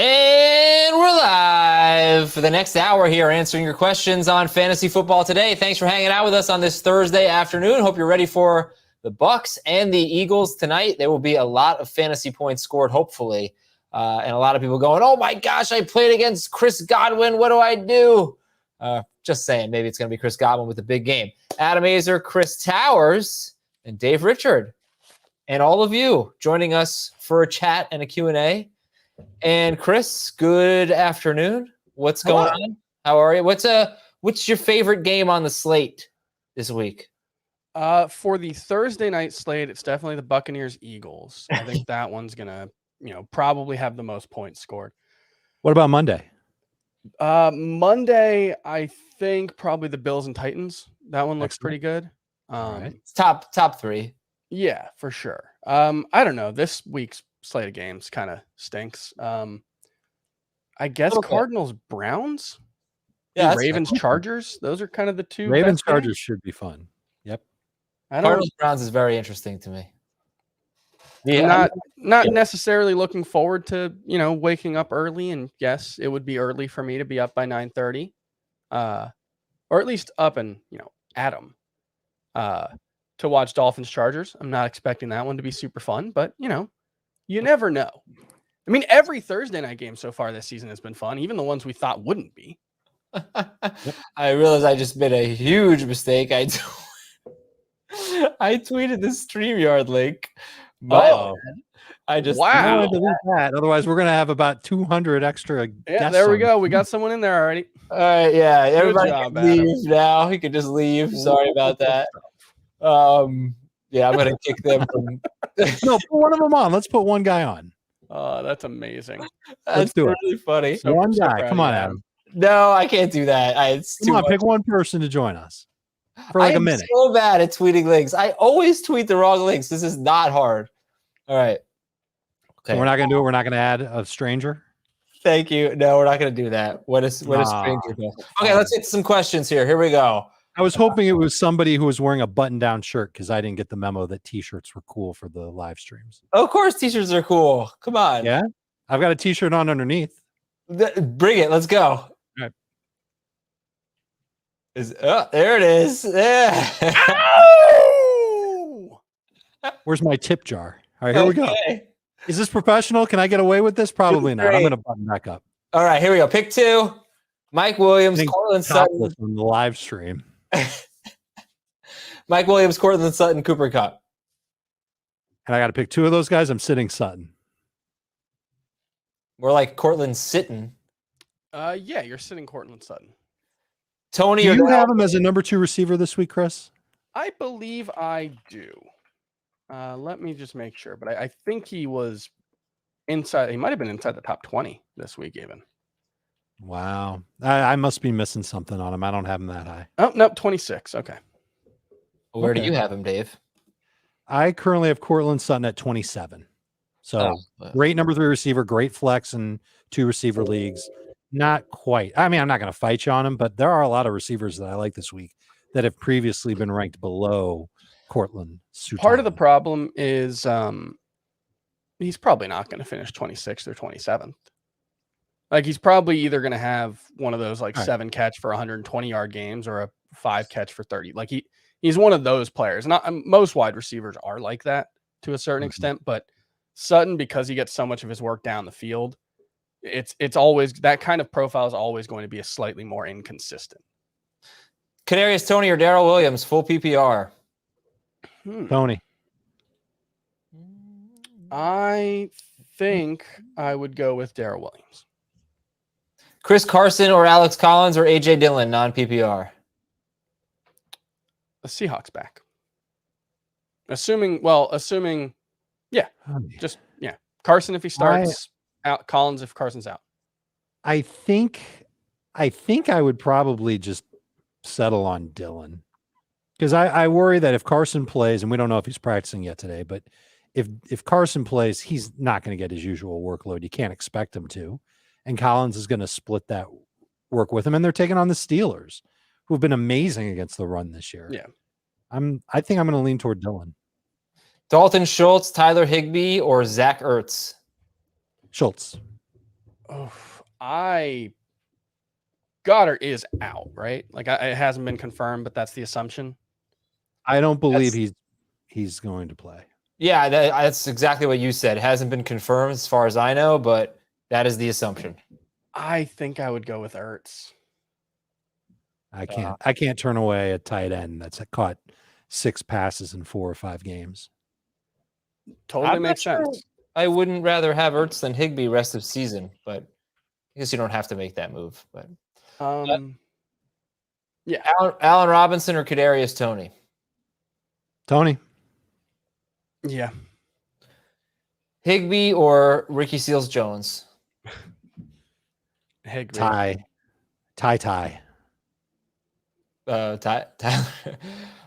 And we're live for the next hour here answering your questions on fantasy football today. Thanks for hanging out with us on this Thursday afternoon. Hope you're ready for the Bucs and the Eagles tonight. There will be a lot of fantasy points scored, hopefully. And a lot of people going, oh my gosh, I played against Chris Godwin. What do I do? Just saying, maybe it's going to be Chris Godwin with a big game. Adam Azer, Chris Towers, and Dave Richard. And all of you joining us for a chat and a Q&A. And Chris, good afternoon. What's going on? How are you? What's your favorite game on the slate this week? For the Thursday night slate, it's definitely the Buccaneers Eagles. I think that one's gonna, probably have the most points scored. What about Monday? Monday, I think probably the Bills and Titans. That one looks pretty good. Right. It's top three. Yeah, for sure. I don't know. This week's slate of games kind of stinks. I guess Cardinals Browns. Yeah, Ravens Chargers. Those are kind of the two. Ravens Chargers should be fun. Yep. Cardinals Browns is very interesting to me. Yeah, not necessarily looking forward to waking up early, and yes, it would be early for me to be up by 9:30, or at least up and at 'em, to watch Dolphins Chargers. I'm not expecting that one to be super fun, but you never know. I mean, every Thursday night game so far this season has been fun, even the ones we thought wouldn't be. I realized I just made a huge mistake. I tweeted the StreamYard link. I just delete that. Otherwise, we're gonna have about 200 extra. Yeah, there we go. We got someone in there already. All right, yeah. Everybody can leave now. He could just leave. Sorry about that. Yeah, I'm gonna kick them from. No, put one of them on. Let's put one guy on. Oh, that's amazing. That's really funny. So one guy. Come on, Adam. No, I can't do that. Come on, pick one person to join us for like a minute. I'm so bad at tweeting links. I always tweet the wrong links. This is not hard. All right. Okay. So we're not gonna do it. We're not gonna add a stranger. Thank you. No, we're not gonna do that. What a stranger do? Okay, let's get some questions here. Here we go. I was hoping it was somebody who was wearing a button-down shirt because I didn't get the memo that T-shirts were cool for the live streams. Of course, T-shirts are cool. Come on. Yeah, I've got a T-shirt on underneath. Bring it. Let's go. Right. There it is. Yeah. Where's my tip jar? All right, here we go. Is this professional? Can I get away with this? Probably not. I'm going to button back up. All right, here we go. Pick two. Mike Williams, Cortland Sutton. On the live stream. Mike Williams, Cortland Sutton, Cooper Kupp. And I got to pick two of those guys. I'm sitting Sutton. We're like Cortland sitting. Yeah, you're sitting Cortland Sutton. Tony, do you have him as a number 2 receiver this week, Chris? I believe I do. Let me just make sure, but I think he was inside. He might have been inside the top 20 this week, even. Wow, I must be missing something on him. I don't have him that high. Oh no, 26. Okay. Where do you have him, Dave? I currently have Cortland Sutton at 27. So great number 3 receiver, great flex in 2 receiver leagues. Not quite. I mean, I'm not going to fight you on him, but there are a lot of receivers that I like this week that have previously been ranked below Cortland. Part of the problem is he's probably not going to finish 26th or 27th. Like he's probably either going to have one of those 7 catch for 120-yard games or a 5 catch for 30. Like he's one of those players. Not most wide receivers are like that to a certain extent, but Sutton, because he gets so much of his work down the field, it's always that kind of profile is always going to be a slightly more inconsistent. Kadarius Toney or Darrell Williams, full PPR. Tony. I think I would go with Darrell Williams. Chris Carson or Alex Collins or A.J. Dillon, non-PPR. The Seahawks back. Assuming, yeah. Carson if he starts, out Collins if Carson's out. I think I would probably just settle on Dillon. Because I worry that if Carson plays, and we don't know if he's practicing yet today, but if Carson plays, he's not going to get his usual workload. You can't expect him to. And Collins is going to split that work with him. And they're taking on the Steelers, who have been amazing against the run this year. Yeah. I think I'm going to lean toward Dillon. Dalton Schultz, Tyler Higbee, or Zach Ertz? Schultz. Goddard is out, right? Like it hasn't been confirmed, but that's the assumption. I don't believe he's going to play. Yeah, that's exactly what you said. It hasn't been confirmed as far as I know, but that is the assumption. I think I would go with Ertz. I can't turn away a tight end that's caught 6 passes in 4 or 5 games. Totally makes sense. I wouldn't rather have Ertz than Higbee rest of season, but I guess you don't have to make that move. But yeah, Allen Robinson or Kadarius Toney? Tony. Yeah. Higbee or Ricky Seals-Jones? Higbee. Ty. Tyler.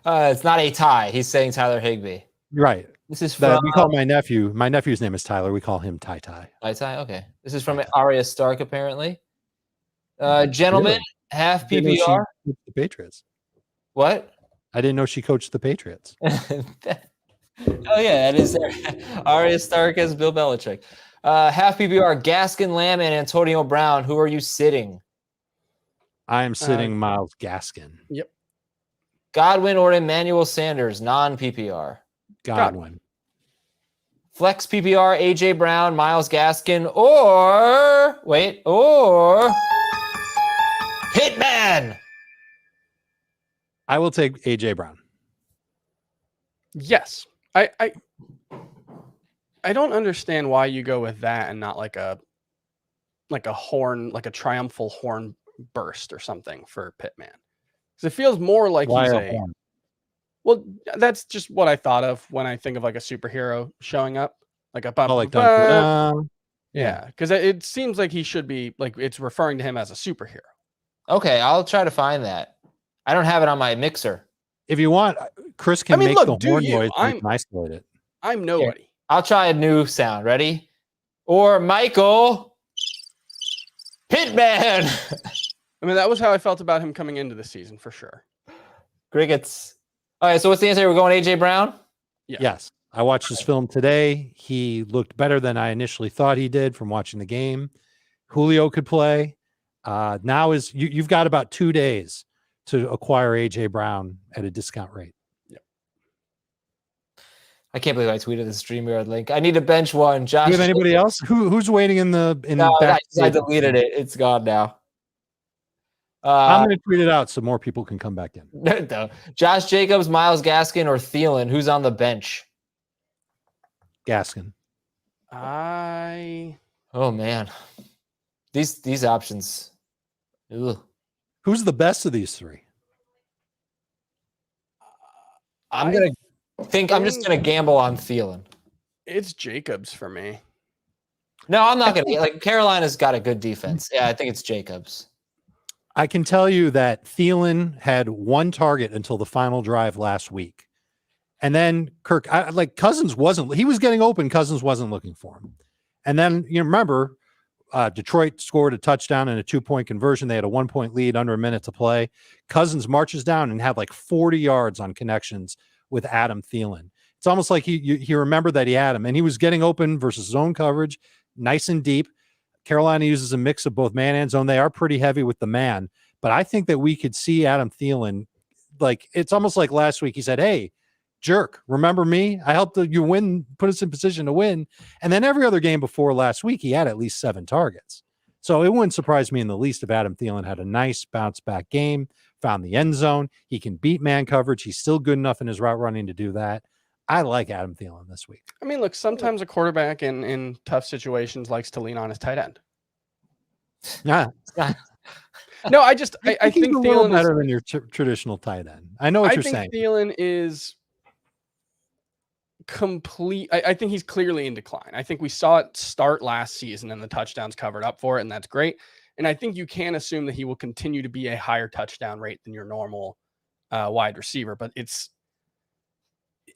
It's not a tie. He's saying Tyler Higbee. Right. This is from we call my nephew. My nephew's name is Tyler. We call him Ty. Ty. Okay. This is from Arya Stark, apparently. Gentlemen, Really? half PPR. The Patriots. What? I didn't know she coached the Patriots. Oh yeah, that is there. Arya Stark as Bill Belichick. Half PPR, Gaskin, Lamb, and Antonio Brown. Who are you sitting? I am sitting Miles Gaskin. Yep. Godwin or Emmanuel Sanders, non-PPR. Godwin. Flex PPR, AJ Brown, Miles Gaskin, or Hitman. I will take AJ Brown. Yes. I don't understand why you go with that and not like a horn, like a triumphal horn burst or something for Pitman. Because it feels more like Why he's a horn? Well, that's just what I thought of when I think of like a superhero showing up, like a yeah, because it seems like he should be like it's referring to him as a superhero. Okay, I'll try to find that. I don't have it on my mixer. If you want, Chris can make the horn noise and isolate it. I'm nobody. Here, I'll try a new sound. Ready? Or Michael Pittman. I mean, that was how I felt about him coming into the season for sure. Crickets. All right, so what's the answer? We're going AJ Brown? Yes. I watched his film today. He looked better than I initially thought he did from watching the game. Julio could play. Now you've got about 2 days to acquire AJ Brown at a discount rate. Yep. I can't believe I tweeted the StreamYard link. I need to bench one. Josh, do you have anybody else? Who's waiting in the back? I deleted it. It's gone now. I'm going to tweet it out so more people can come back in. No. Josh Jacobs, Miles Gaskin, or Thielen? Who's on the bench? Gaskin. Oh man, these options. Ugh. Who's the best of these three? I'm just gonna gamble on Thielen. It's Jacobs for me. No, I'm not gonna. Like Carolina's got a good defense. Yeah, I think it's Jacobs. I can tell you that Thielen had 1 target until the final drive last week. And then Cousins he was getting open. Cousins wasn't looking for him. And then, remember, Detroit scored a touchdown and a 2-point conversion. They had a 1-point lead under a minute to play. Cousins marches down and had like 40 yards on connections with Adam Thielen. It's almost like he remembered that he had him and he was getting open versus zone coverage, nice and deep. Carolina uses a mix of both man and zone. They are pretty heavy with the man, but I think that we could see Adam Thielen. Like, it's almost like last week he said, "Hey, jerk, remember me? I helped you win, put us in position to win." And then every other game before last week, he had at least 7 targets. So it wouldn't surprise me in the least if Adam Thielen had a nice bounce back game, found the end zone. He can beat man coverage. He's still good enough in his route running to do that. I like Adam Thielen this week. I mean, look, sometimes a quarterback in tough situations likes to lean on his tight end. Yeah. No, I think he's a little Thielen better than your traditional tight end. I know what you're saying. I think Thielen is complete. I think he's clearly in decline. I think we saw it start last season and the touchdowns covered up for it, and that's great. And I think you can assume that he will continue to be a higher touchdown rate than your normal wide receiver. But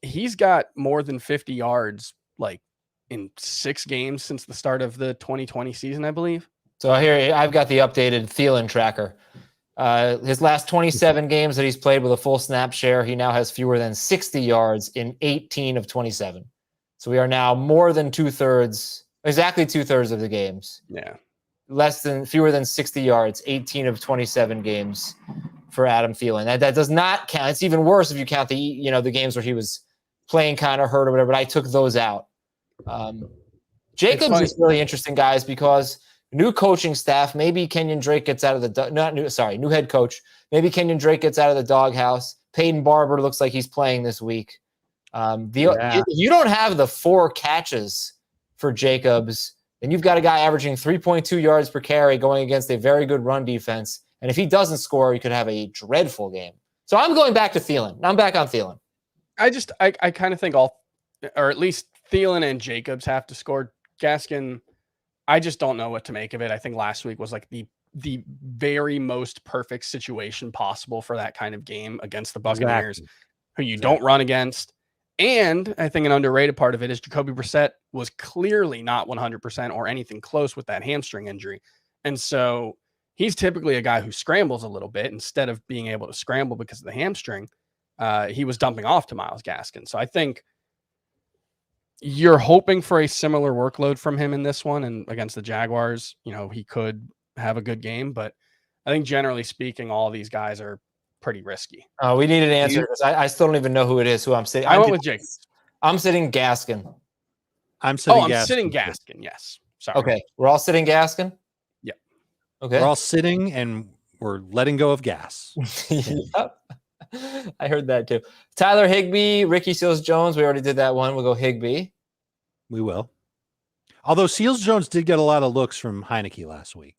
he's got more than 50 yards like in 6 games since the start of the 2020 season, I believe. So here I've got the updated Thielen tracker. His last 27 games that he's played with a full snap share, he now has fewer than 60 yards in 18 of 27. So we are now more than exactly two thirds of the games. Yeah. fewer than 60 yards, 18 of 27 games for Adam Thielen. That does not count. It's even worse if you count the games where he was playing kind of hurt or whatever, but I took those out. Jacobs is really interesting, guys, because new coaching staff, maybe Kenyon Drake gets out of the new head coach. Maybe Kenyon Drake gets out of the doghouse. Peyton Barber looks like he's playing this week. You don't have the 4 catches for Jacobs, and you've got a guy averaging 3.2 yards per carry going against a very good run defense. And if he doesn't score, you could have a dreadful game. So I'm going back to Thielen. I'm back on Thielen. I kind of think or at least Thielen and Jacobs have to score. Gaskin, I just don't know what to make of it. I think last week was like the very most perfect situation possible for that kind of game against the Buccaneers, who you don't run against. And I think an underrated part of it is Jacoby Brissett was clearly not 100% or anything close with that hamstring injury. And so he's typically a guy who scrambles a little bit instead of being able to scramble because of the hamstring. He was dumping off to Myles Gaskin. So I think you're hoping for a similar workload from him in this one, and against the Jaguars, he could have a good game, but I think generally speaking, all these guys are pretty risky. We need an answer because I still don't even know who it is, who I'm sitting. I went with Jacobs. I'm sitting Gaskin. I'm sitting Gaskin. Yes. Sorry. Okay. We're all sitting Gaskin? Yeah. Okay. We're all sitting and we're letting go of gas. Yep. I heard that too. Tyler Higbee, Ricky Seals-Jones. We already did that one. We'll go Higbee. We will. Although Seals-Jones did get a lot of looks from Heineke last week.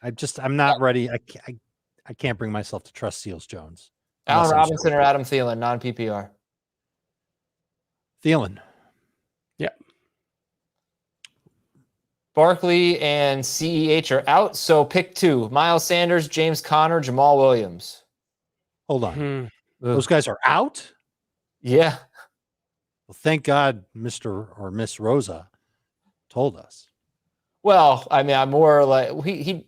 I'm not ready. I can't bring myself to trust Seals-Jones. Allen Robinson or Adam Thielen, non-PPR? Thielen. Yeah. Barkley and CEH are out, so pick 2. Miles Sanders, James Conner, Jamal Williams. Hold on. Those guys are out? Yeah. Well, thank God Mr. or Miss Rosa told us. Well, I mean, I'm more like he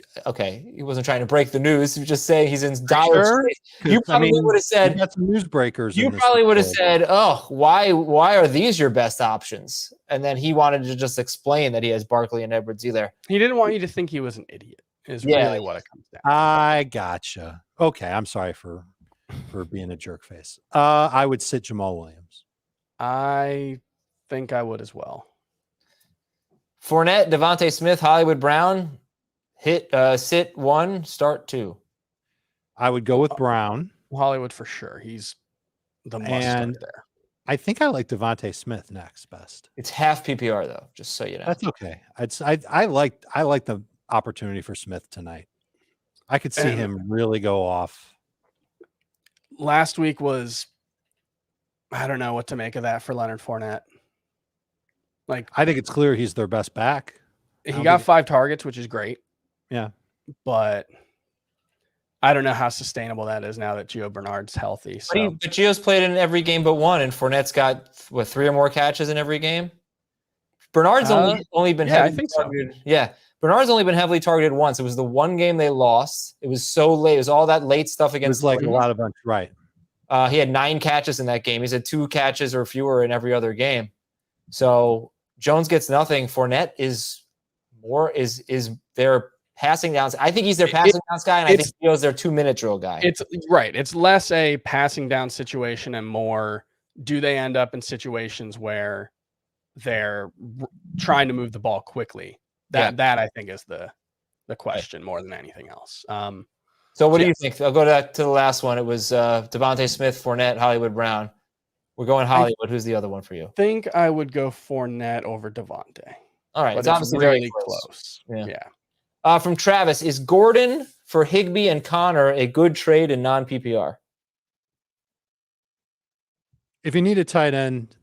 wasn't trying to break the news. He was just saying he's in dire straits. You probably would have said, got some newsbreakers. You probably would have said, "Oh, why are these your best options?" And then he wanted to just explain that he has Barkley and Edwards either. He didn't want you to think he was an idiot. Is really what it comes down to. I gotcha. Okay, I'm sorry for being a jerk face. I would sit Jamal Williams. I think I would as Fournette, Devontae Smith, Hollywood Brown, sit 1, start 2. I would go with Brown. Hollywood for sure. He's the must start there. I think I like Devontae Smith next best. It's half PPR though, just so you know. That's okay. I like the opportunity for Smith tonight. I could see him really go off. Last week was, I don't know what to make of that for Leonard Fournette. I think it's clear he's their best back. He got 5 targets, which is great. Yeah. But I don't know how sustainable that is now that Gio Bernard's healthy. So. But Gio's played in every game but one, and Fournette's got, 3 or more catches in every game? Bernard's only been heavily targeted. So. Yeah. Bernard's only been heavily targeted once. It was the one game they lost. It was so late. It was all that late stuff against. It was like a lot of bunch, right? He had 9 catches in that game. He's had 2 catches or fewer in every other game. So Jones gets nothing. Fournette is their passing downs. I think he's their passing downs guy, and I think Gio's their 2-minute drill guy. It's right. It's less a passing down situation and more, do they end up in situations where they're trying to move the ball quickly? That I think is the question more than anything else. So what do you think? I'll go to the last one. It was Devontae Smith, Fournette, Hollywood Brown. We're going Hollywood. Who's the other one for you? I think I would go Fournette over Devontae. All right. But it's obviously really close. Yeah. From Travis, is Gordon for Higbee and Connor a good trade in non-PPR? If you need a tight end,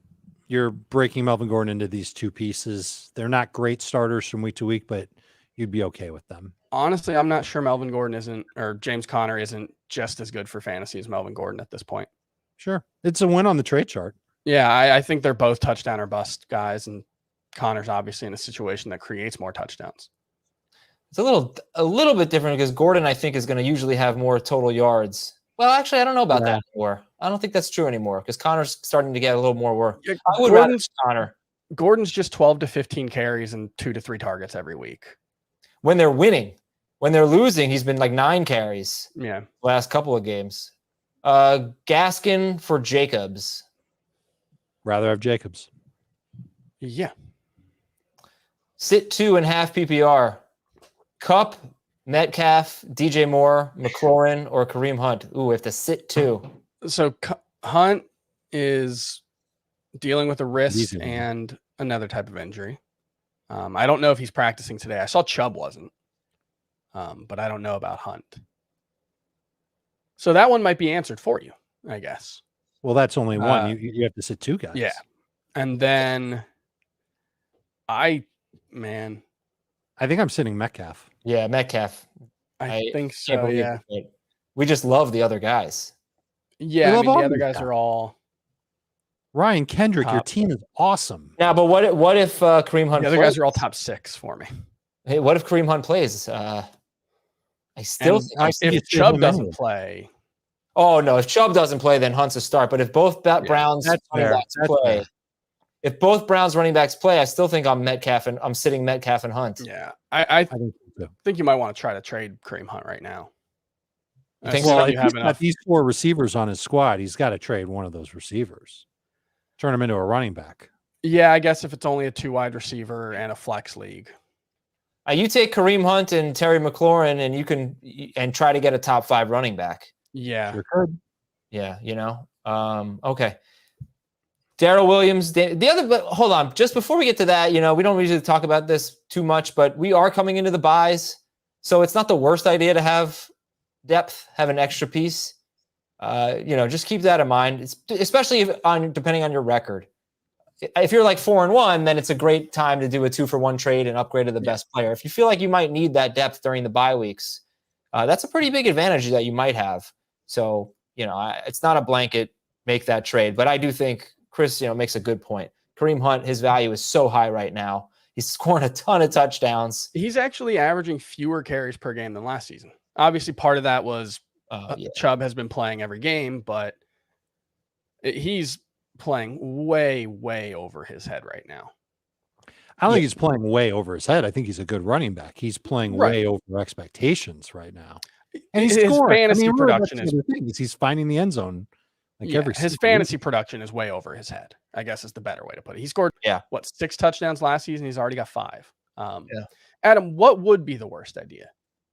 you're breaking Melvin Gordon into these 2 pieces. They're not great starters from week to week, but you'd be okay with them. Honestly, I'm not sure Melvin Gordon or James Conner isn't just as good for fantasy as Melvin Gordon at this point. Sure. It's a win on the trade chart. Yeah, I think they're both touchdown or bust guys, and Connor's obviously in a situation that creates more touchdowns. It's a little bit different because Gordon, I think, is going to usually have more total yards. Well, actually, I don't know about that anymore. I don't think that's true anymore because Connor's starting to get a little more work. Yeah, I would rather Connor. Gordon's just 12 to 15 carries and 2 to 3 targets every week. when they're winning. When they're losing, he's been like 9 carries. Yeah. Last couple of games. Gaskin for Jacobs. Rather have Jacobs. Yeah. Sit 2.5 PPR. Cup, Metcalf, DJ Moore, McLaurin, or Kareem Hunt. Ooh, we have to sit 2. So Hunt is dealing with a wrist Easy. and another type of injury. I don't know if he's practicing today. I saw Chubb wasn't, but I don't know about Hunt. So that one might be answered for you, I guess. Well, that's only one. You have to sit 2 guys. Yeah. And then I think I'm sitting Metcalf. Yeah, Metcalf. I think so, Can't believe yeah. it. We just love the other guys. Yeah, We I love mean, all the other these guys guys. are all Ryan Kendrick, your top. team is awesome. Now, but what if Kareem Hunt The other plays? guys are all top 6 for me. Hey, what if Kareem Hunt plays? I still And think if Chubb doesn't play. Oh, no. If Chubb doesn't play, then Hunt's a start. But if both Browns that's running fair. backs That's play, fair. if both Browns running backs play, I still think I'm sitting Metcalf and Hunt. Yeah. I think so. think you might want to try to trade Kareem Hunt right now. You think Well, so? if You he's have got enough. these 4 receivers on his squad, he's got to trade one of those receivers. Turn him into a running back. Yeah, I guess if it's only a 2 wide receiver and a flex league. You take Kareem Hunt and Terry McLaurin, and try to get a top 5 running back. Yeah. Sure could. Yeah, okay. Darrell Williams. But hold on. Just before we get to that, we don't usually talk about this too much, but we are coming into the buys. So it's not the worst idea to have depth, have an extra piece. Just keep that in mind, especially depending on your record. If you're like 4-1, then it's a great time to do a 2-for-1 trade and upgrade to the best player. If you feel like you might need that depth during the bye weeks, that's a pretty big advantage that you might have. So, it's not a blanket make that trade, but I do think Chris, makes a good point. Kareem Hunt, his value is so high right now. He's scoring a ton of touchdowns. He's actually averaging fewer carries per game than last season. Obviously, part of that was Chubb has been playing every game, but he's playing way, way over his head right now. I don't think he's playing way over his head. I think he's a good running back. He's playing way over expectations right now. And he's his scoring. fantasy production is he's finding the end zone. Every his fantasy production is way over his head, I guess is the better way to put it. He scored 6 touchdowns last season. He's already got 5. Adam, what would be the worst idea?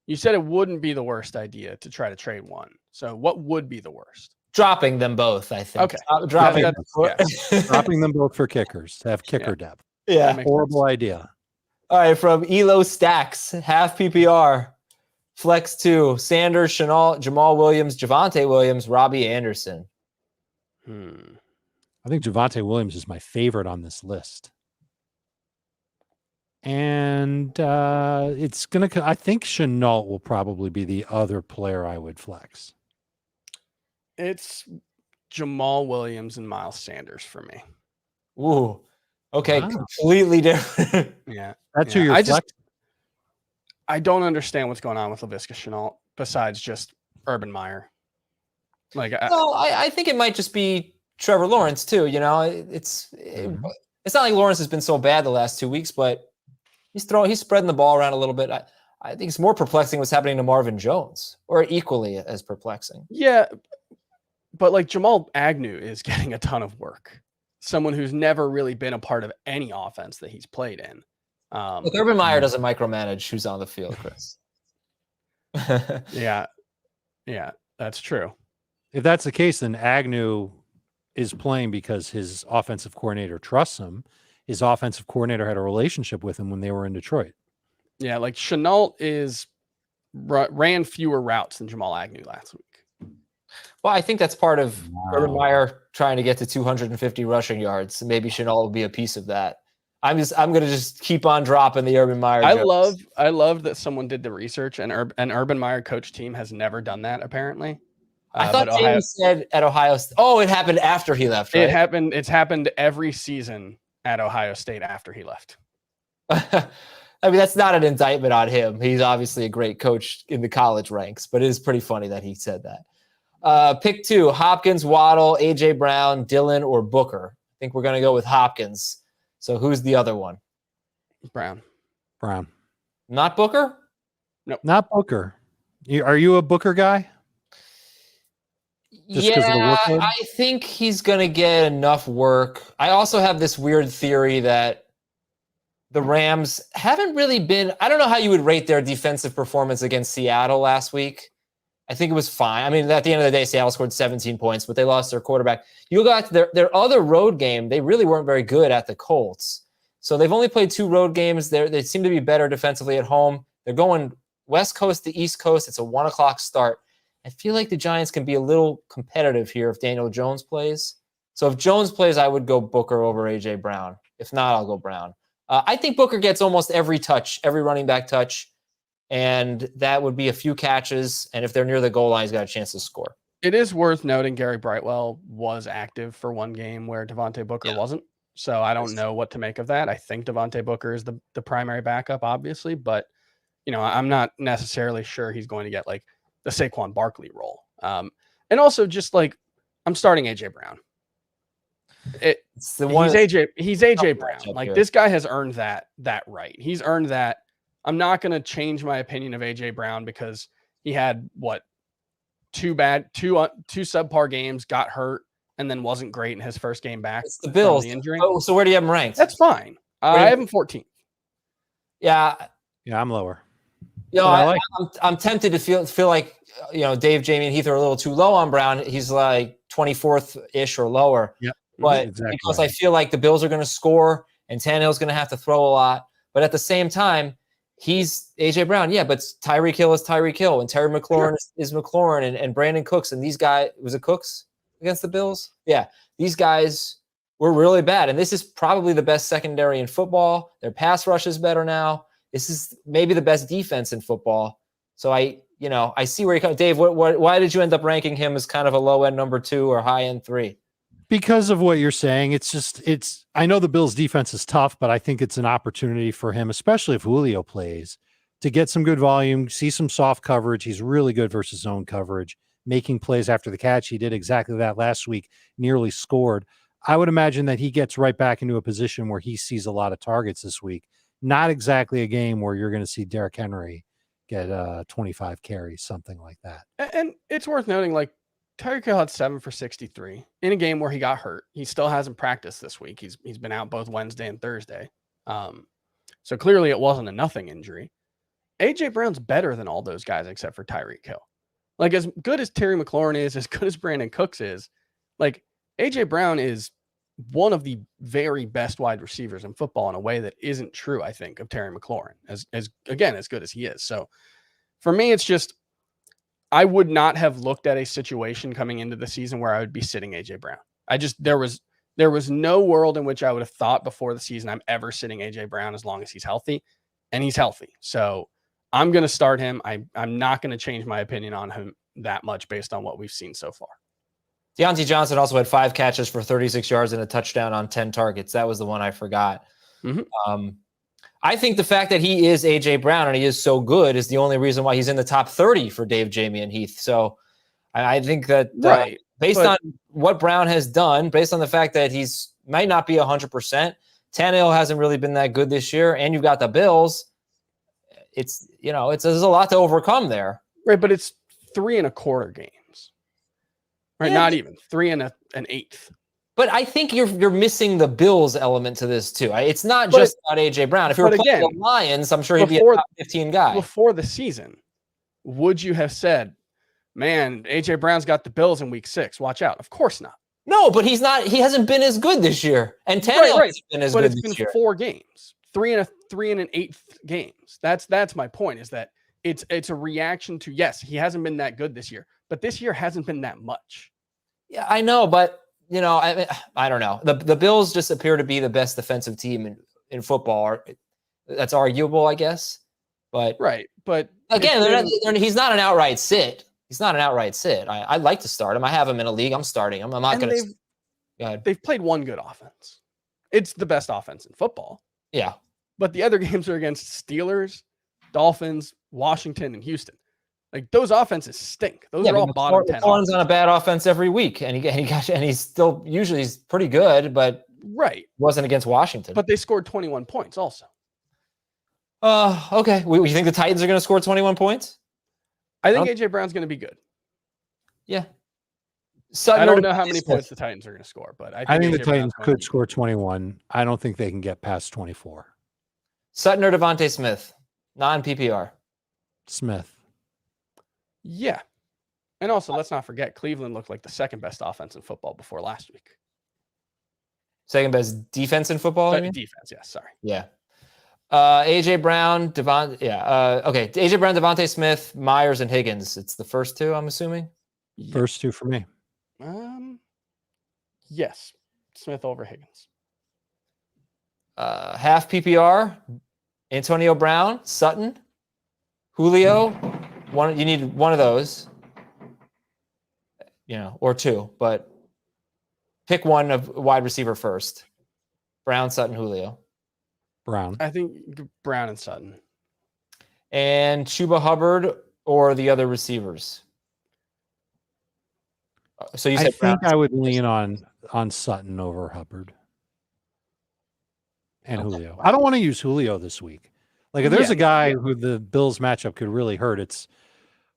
You said it wouldn't be the worst idea to try to trade one. So what would be the worst? Dropping them both, I think. Okay. Dropping them both for kickers to have kicker depth. Yeah. Horrible idea. All right. From Elo Stacks, half PPR, flex 2, Sanders, Chenault, Jamal Williams, Javonte Williams, Robbie Anderson. I think Javonte Williams is my favorite on this list. And I think Chenault will probably be the other player I would flex. It's Jamal Williams and Miles Sanders for me. Ooh. Okay. Wow. Completely different. That's who you're flexing. I don't understand what's going on with Laviska Shenault besides just Urban Meyer. I think it might just be Trevor Lawrence too. It's not like Lawrence has been so bad the last 2 weeks, but he's spreading the ball around a little bit. I think it's more perplexing what's happening to Marvin Jones, or equally as perplexing. Yeah, but like Jamal Agnew is getting a ton of work. Someone who's never really been a part of any offense that he's played in. Urban Meyer doesn't micromanage who's on the field, Chris. Yeah, that's true. If that's the case, then Agnew is playing because his offensive coordinator trusts him. His offensive coordinator had a relationship with him when they were in Detroit. Yeah, like Chenault ran fewer routes than Jamal Agnew last week. Well, I think that's part of Urban Meyer trying to get to 250 rushing yards. Maybe Chenault will be a piece of that. I'm going to just keep on dropping the Urban Meyer jokes. I love that someone did the research and an Urban Meyer coach team has never done that apparently. I thought James said at Ohio State. Oh, it happened after he left, right? It's happened every season at Ohio State after he left. I mean, that's not an indictment on him. He's obviously a great coach in the college ranks, but it is pretty funny that he said that. Pick 2, Hopkins, Waddle, A.J. Brown, Dillon, or Booker. I think we're going to go with Hopkins. So who's the other one? Brown. Not Booker? Not Booker. Are you a Booker guy? Just because of the workload? I think he's going to get enough work. I also have this weird theory that the Rams haven't really been, I don't know how you would rate their defensive performance against Seattle last week. I think it was fine. I mean, at the end of the day, Seattle scored 17 points, but they lost their quarterback. You go back to their other road game, they really weren't very good at the Colts. So they've only played 2 road games. They seem to be better defensively at home. They're going West Coast to East Coast. It's a 1 o'clock start. I feel like the Giants can be a little competitive here if Daniel Jones plays. So if Jones plays, I would go Booker over A.J. Brown. If not, I'll go Brown. I think Booker gets almost every touch, every running back touch. And that would be a few catches. And if they're near the goal line, he's got a chance to score. It is worth noting Gary Brightwell was active for one game where Devontae Booker wasn't. So I don't know what to make of that. I think Devontae Booker is the primary backup, obviously. But, I'm not necessarily sure he's going to get like the Saquon Barkley role. And also just like I'm starting A.J. Brown. He's A.J. Brown. Like this guy has earned that right. He's earned that. I'm not going to change my opinion of A.J. Brown because he had two subpar games, got hurt, and then wasn't great in his first game back. It's the Bills. The injury. Oh, so where do you have him ranked? That's fine. I have him 14th. Yeah, I'm lower. I'm tempted to feel like Dave, Jamie, and Heath are a little too low on Brown. He's like 24th ish or lower. Yep. But exactly because I feel like the Bills are going to score and Tannehill's going to have to throw a lot. But at the same time, he's A.J. Brown. Yeah, but Tyreek Hill is Tyreek Hill, and Terry McLaurin is McLaurin, and Brandon Cooks. And these guys, was it Cooks against the Bills? Yeah, these guys were really bad. And this is probably the best secondary in football. Their pass rush is better now. This is maybe the best defense in football. So I see where you come. Dave, why did you end up ranking him as kind of a low end number 2 or high end 3? Because of what you're saying. I know the Bills defense is tough, but I think it's an opportunity for him, especially if Julio plays, to get some good volume, see some soft coverage. He's really good versus zone coverage, making plays after the catch. He did exactly that last week, nearly scored. I would imagine that he gets right back into a position where he sees a lot of targets this week. Not exactly a game where you're going to see Derrick Henry get 25 carries, something like that. And it's worth noting, like, Tyreek Hill had 7 for 63 in a game where he got hurt. He still hasn't practiced this week. He's been out both Wednesday and Thursday. So clearly it wasn't a nothing injury. A.J. Brown's better than all those guys except for Tyreek Hill. Like, as good as Terry McLaurin is, as good as Brandon Cooks is, like, A.J. Brown is one of the very best wide receivers in football in a way that isn't true, I think, of Terry McLaurin, as good as he is. So for me, it's just, I would not have looked at a situation coming into the season where I would be sitting A.J. Brown. There was no world in which I would have thought before the season I'm ever sitting A.J. Brown as long as he's healthy, and he's healthy. So I'm going to start him. I'm not going to change my opinion on him that much based on what we've seen so far. Deontay Johnson also had 5 catches for 36 yards and a touchdown on 10 targets. That was the one I forgot. Mm-hmm. I think the fact that he is A.J. Brown and he is so good is the only reason why he's in the top 30 for Dave, Jamie, and Heath. So I think that based on what Brown has done, based on the fact that he's might not be 100%, Tannehill hasn't really been that good this year, and you've got the Bills. There's a lot to overcome there. Right, but it's 3 1/4 games. Right, not even 3 1/8. But I think you're missing the Bills element to this too. It's not just about A.J. Brown. If you were playing the Lions, I'm sure he'd be a top 15 guy. Before the season, would you have said, man, A.J. Brown's got the Bills in week 6. Watch out. Of course not. No, but he hasn't been as good this year. And Tannehill hasn't been as good this year. But it's been 4 games. 3 1/8 games. That's my point, is that it's a reaction to, yes, he hasn't been that good this year, but this year hasn't been that much. Yeah, I know, but I don't know. The Bills just appear to be the best defensive team in football. That's arguable, I guess. But but again, he's not an outright sit. He's not an outright sit. I'd like to start him. I have him in a league. I'm starting him. I'm not going to. Go ahead. They've played one good offense. It's the best offense in football. Yeah, but the other games are against Steelers, Dolphins, Washington, and Houston. Like, those offenses stink. Those are all bottom 10. McLaurin's on a bad offense every week, and he's still usually pretty good, but wasn't against Washington. But they scored 21 points also. Okay. You think the Titans are going to score 21 points? I think AJ Brown's going to be good. Yeah. Sutton I or don't know how DeVonta many Smith? points the Titans are going to score, but I think the AJ Titans Brown's going to could be score 21. I don't think they can get past 24. Sutton or DeVonta Smith? Non-PPR. Smith. Yeah. And also, let's not forget, Cleveland looked like the second best offense in football before last week. Second best defense in football, you mean? Defense, yes, sorry. Yeah. AJ Brown, okay. AJ Brown, DeVonta Smith, Myers, and Higgins. It's the first two, I'm assuming. First two for me. Yes. Smith over Higgins. Half PPR, Antonio Brown, Sutton, Julio. You need one of those, or two, but pick one of wide receiver first. Brown, Sutton, Julio. Brown. I think Brown and Sutton. And Chuba Hubbard or the other receivers. So you said I think I would lean on Sutton over Hubbard and Julio. I don't want to use Julio this week. Like if there's a guy who the Bills matchup could really hurt, it's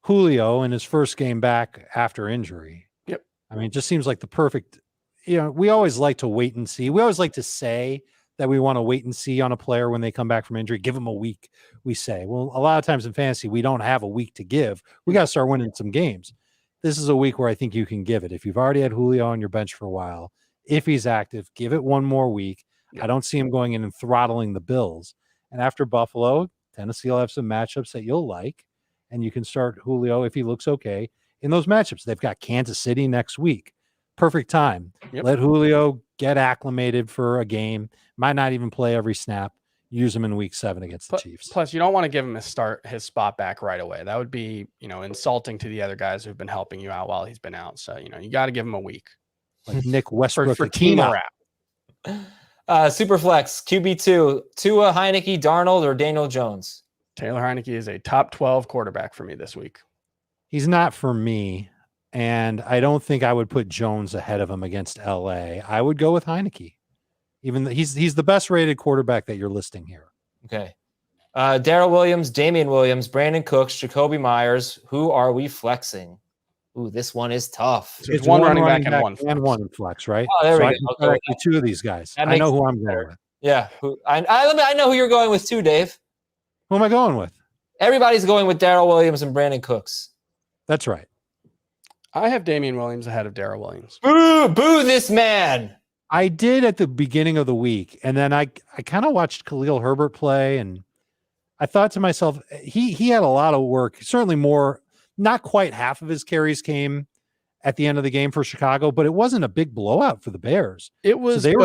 Julio in his first game back after injury. Yep. I mean, it just seems like the perfect, we always like to wait and see. We always like to say that we want to wait and see on a player when they come back from injury. Give them a week, we say. Well, a lot of times in fantasy, we don't have a week to give. We got to start winning some games. This is a week where I think you can give it. If you've already had Julio on your bench for a while, if he's active, give it one more week. Yep. I don't see him going in and throttling the Bills. And after Buffalo, Tennessee will have some matchups that you'll like, and you can start Julio if he looks okay in those matchups. They've got Kansas City next week. Perfect time. Yep. Let Julio get acclimated for a game. Might not even play every snap. Use him in week 7 against the Chiefs. Plus, you don't want to give him his spot back right away. That would be, insulting to the other guys who've been helping you out while he's been out. So, you got to give him a week. Like Nick Westbrook for team morale. Superflex, QB2, Tua, Heineke, Darnold, or Daniel Jones? Taylor Heineke is a top 12 quarterback for me this week. He's not for me. And I don't think I would put Jones ahead of him against LA. I would go with Heineke. Even he's the best rated quarterback that you're listing here. Okay. Darrell Williams, Damian Williams, Brandon Cooks, Jacoby Myers. Who are we flexing? Ooh, this one is tough. So it's one running back and one flex, right? Oh, there so we go. I can two of these guys. I know who I'm going with. Yeah. I know who you're going with too, Dave. Who am I going with? Everybody's going with Darrell Williams and Brandon Cooks. That's right. I have Damian Williams ahead of Darrell Williams. Boo this man. I did at the beginning of the week, and then I kind of watched Khalil Herbert play, and I thought to myself, he had a lot of work. Certainly more, not quite half of his carries came at the end of the game for Chicago, but it wasn't a big blowout for the Bears. It was. So they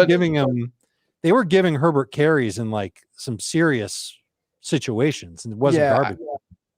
were giving Herbert carries in like some serious situations, and it wasn't garbage.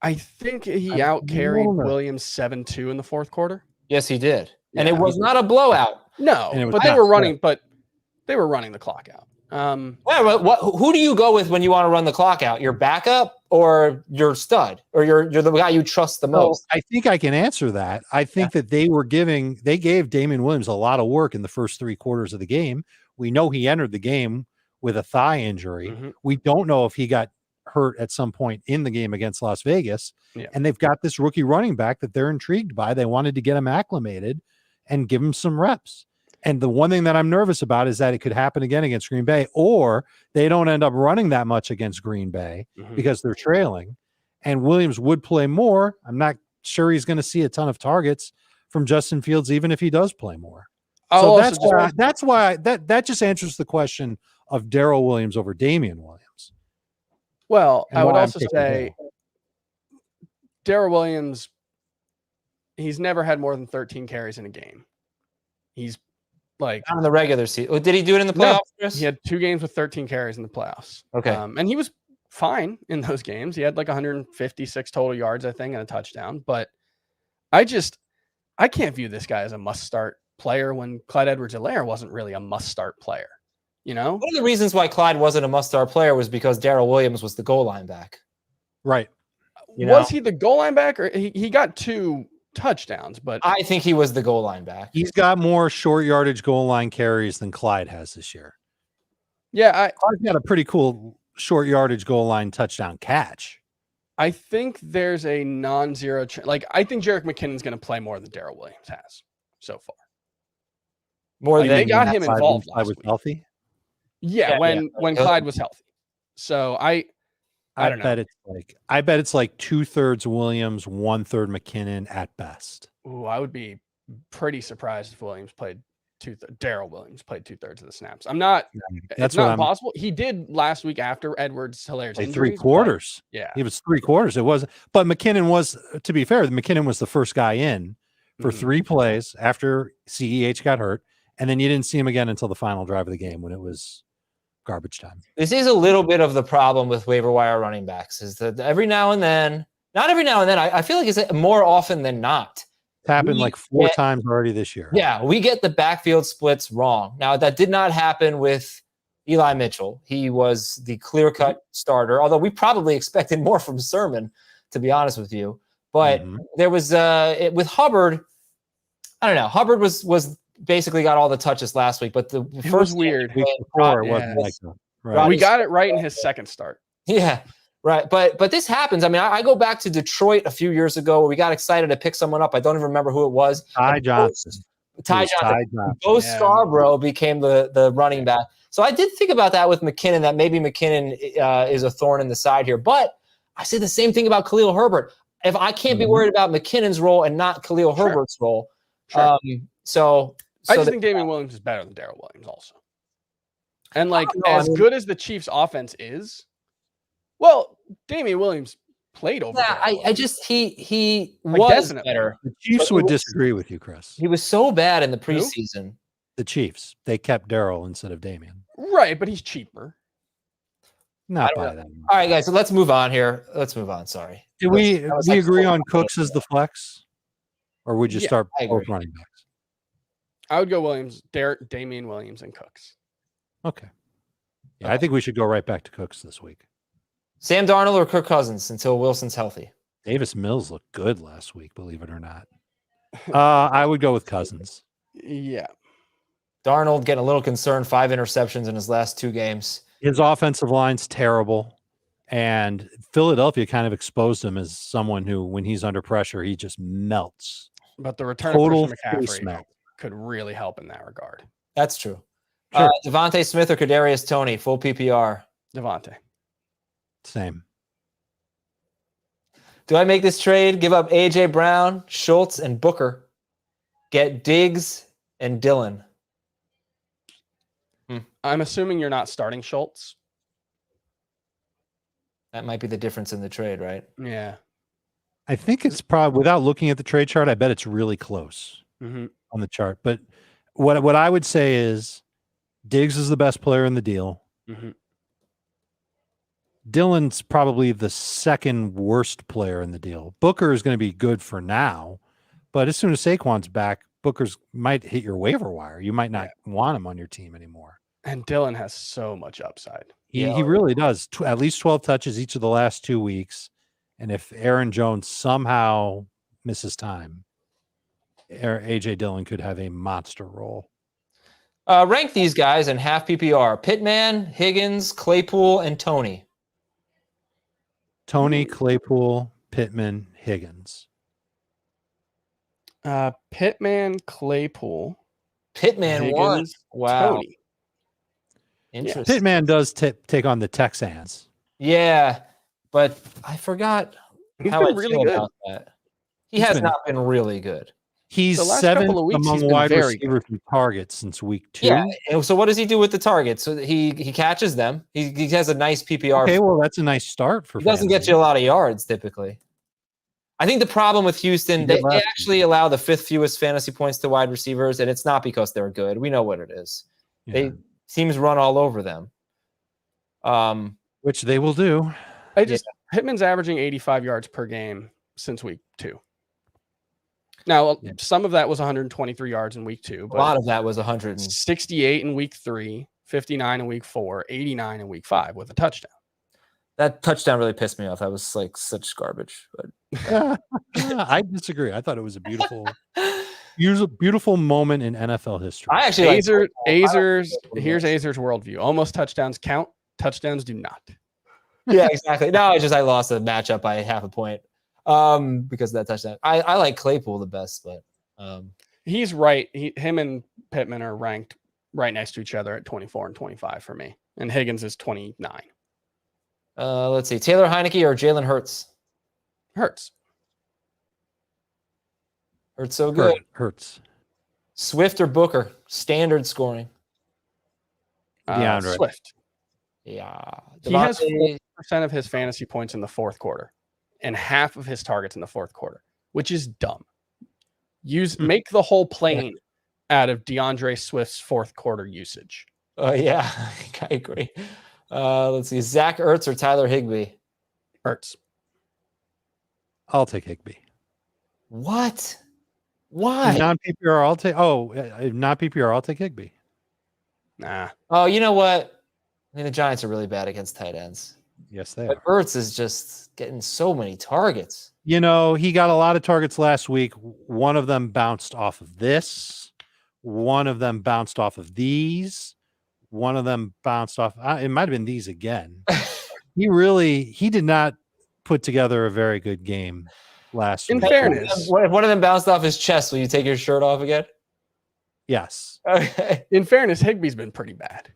I think he out-carried Williams 7-2 in the fourth quarter. Yes, he did. Yeah, and it was not a blowout. No, but they were running the clock out. Who do you go with when you want to run the clock out? Your backup or your stud? Or you're the guy you trust the most? I think I can answer that. I think that they gave Damian Williams a lot of work in the first 3 quarters of the game. We know he entered the game with a thigh injury. Mm-hmm. We don't know if he got hurt at some point in the game against Las Vegas. Yeah. And they've got this rookie running back that they're intrigued by. They wanted to get him acclimated and give him some reps. And the one thing that I'm nervous about is that it could happen again against Green Bay, or they don't end up running that much against Green Bay because they're trailing. And Williams would play more. I'm not sure he's going to see a ton of targets from Justin Fields, even if he does play more. So that's why that just answers the question of Darrell Williams over Damian Williams. Well, I would also say Darrell Williams, he's never had more than 13 carries in a game. He's like not in the regular season. Did he do it in the playoffs, Chris? He had 2 games with 13 carries in the playoffs. Okay. And he was fine in those games. He had like 156 total yards, I think, and a touchdown. But I can't view this guy as a must-start player when Clyde Edwards-Helaire wasn't really a must-start player. One of the reasons why Clyde wasn't a must-start player was because Darrell Williams was the goal line back. Right. Was he the goal line back? Or he got 2 touchdowns, but I think he was the goal line back. He's got more short yardage goal line carries than Clyde has this year. Yeah. Clyde's got a pretty cool short yardage goal line touchdown catch. I think there's a non-zero. I think Jerick McKinnon's going to play more than Darrell Williams has so far. More than they got him Clyde involved was last week. healthy. Yeah, when Clyde was healthy. So I don't know. I bet it's like 2/3 Williams, 1/3 McKinnon at best. Ooh, I would be pretty surprised if Darrell Williams played 2/3 of the snaps. I'm not. That's not impossible. He did last week after Edwards' hilarious injuries. 3/4. Yeah, he was 3/4. It was, but McKinnon was. To be fair, McKinnon was the first guy in for 3 plays after CEH got hurt, and then you didn't see him again until the final drive of the game when it was garbage time. This is a little bit of the problem with waiver wire running backs, is that every now and then, not every now and then, I feel like it's more often than not. It's happened like 4 times already this year. Yeah, we get the backfield splits wrong. Now, that did not happen with Eli Mitchell. He was the clear-cut starter, although we probably expected more from Sermon, to be honest with you. But there was with Hubbard, I don't know. Hubbard was basically got all the touches last week, but the first weird week before it wasn't like that. Right. We got it right in his second start. Yeah. Right. But this happens. I mean, I go back to Detroit a few years ago where we got excited to pick someone up. I don't even remember who it was. Ty Johnson. Bo Scarborough became the running back. So I did think about that with McKinnon, that maybe McKinnon is a thorn in the side here. But I say the same thing about Khalil Herbert. If I can't be worried about McKinnon's role and not Khalil Herbert's role. Sure. So I just think Damian Williams is better than Darrell Williams also. And good as the Chiefs offense is, well, Damian Williams played over. Yeah, I just he was better. The Chiefs would disagree with you, Chris. He was so bad in the preseason. Who? The Chiefs. They kept Darrell instead of Damian. Right, but he's cheaper. Not by that. All right, guys. So let's move on here. Let's move on. Sorry. Did we agree on Cooks as the flex, or would you start both running backs? I would go Williams, Damian Williams, and Cooks. Okay. Yeah, I think we should go right back to Cooks this week. Sam Darnold or Kirk Cousins until Wilson's healthy? Davis Mills looked good last week, believe it or not. I would go with Cousins. Yeah. Darnold getting a little concerned, 5 interceptions in his last 2 games. His offensive line's terrible. And Philadelphia kind of exposed him as someone who, when he's under pressure, he just melts. But the return of Christian McCaffrey could really help in that regard. That's true. Sure. Devontae Smith or Kadarius Toney, full PPR? Devontae. Same. Do I make this trade? Give up A.J. Brown, Schultz, and Booker. Get Diggs and Dillon. I'm assuming you're not starting Schultz. That might be the difference in the trade, right? Yeah. I think it's probably, without looking at the trade chart, I bet it's really close on the chart. But what I would say is Diggs is the best player in the deal. Dillon's probably the second worst player in the deal. Booker is going to be good for now, but as soon as Saquon's back, Booker's might hit your waiver wire. You might not want him on your team anymore. And Dillon has so much upside. He really does. At least 12 touches each of the last 2 weeks. And if Aaron Jones somehow misses time, A.J. Dillon could have a monster role. Rank these guys in half PPR. Pittman, Higgins, Claypool, and Toney. Toney, Claypool, Pittman, Higgins. Pittman, Claypool. Pittman Higgins, won. Wow. Toney. Interesting. Pittman does take on the Texans. Yeah, but I forgot how I really feel good about that. He has not been really good. He's 7th among wide receivers in targets since week 2. Yeah. And so what does he do with the targets? So he catches them. He has a nice PPR. Okay, well, that's a nice start for. He doesn't get you a lot of yards typically. I think the problem with Houston, they actually allow the 5th fewest fantasy points to wide receivers, and it's not because they're good. We know what it is. Yeah. Teams run all over them. Which they will do. Pittman's averaging 85 yards per game since week 2. Now, some of that was 123 yards in week 2. But a lot of that was 168 in week 3, 59 in week 4, 89 in week 5 with a touchdown. That touchdown really pissed me off. That was like such garbage. But I disagree. I thought it was a beautiful moment in NFL history. I actually Here's Azer's worldview. Almost touchdowns count. Touchdowns do not. Yeah, exactly. No, I lost the matchup by half a point because of that touchdown. I like Claypool the best, but he's right. Him and Pittman are ranked right next to each other at 24 and 25 for me. And Higgins is 29. Let's see. Taylor Heineke or Jalen Hurts? Hurts. Hurts so good. Hurts. Swift or Booker? Standard scoring. DeAndre. Swift. Yeah. He has 4% of his fantasy points in the fourth quarter and half of his targets in the fourth quarter, which is dumb. Make the whole plane out of DeAndre Swift's fourth quarter usage. Yeah, I agree. Let's see. Zach Ertz or Tyler Higbee? Ertz. I'll take Higbee. What? Why? Non-PPR, I'll take. Oh, not PPR, I'll take Higbee. Nah. Oh, you know what? I mean, the Giants are really bad against tight ends. Yes, they But are. Ertz is just getting so many targets. You know, he got a lot of targets last week. One of them bounced off of this. One of them bounced off of these. One of them bounced off. It might have been these again. He did not put together a very good game last week. In fairness, If one of them bounced off his chest, will you take your shirt off again? Yes. Okay. in fairness, Higbee's been pretty bad.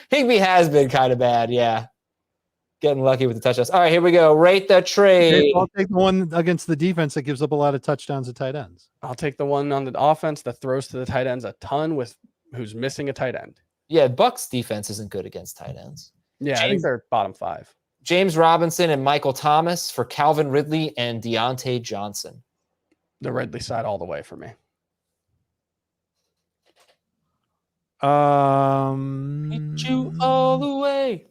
Higbee has been kind of bad, yeah. Getting lucky with the touchdowns. All right, here we go. Rate the trade. I'll take the one against the defense that gives up a lot of touchdowns at tight ends. I'll take the one on the offense that throws to the tight ends a ton with who's missing a tight end. Yeah, Bucks defense isn't good against tight ends. Yeah, I think they're bottom 5. James Robinson and Michael Thomas for Calvin Ridley and Deontay Johnson. The Ridley side all the way for me. Hit you all the way.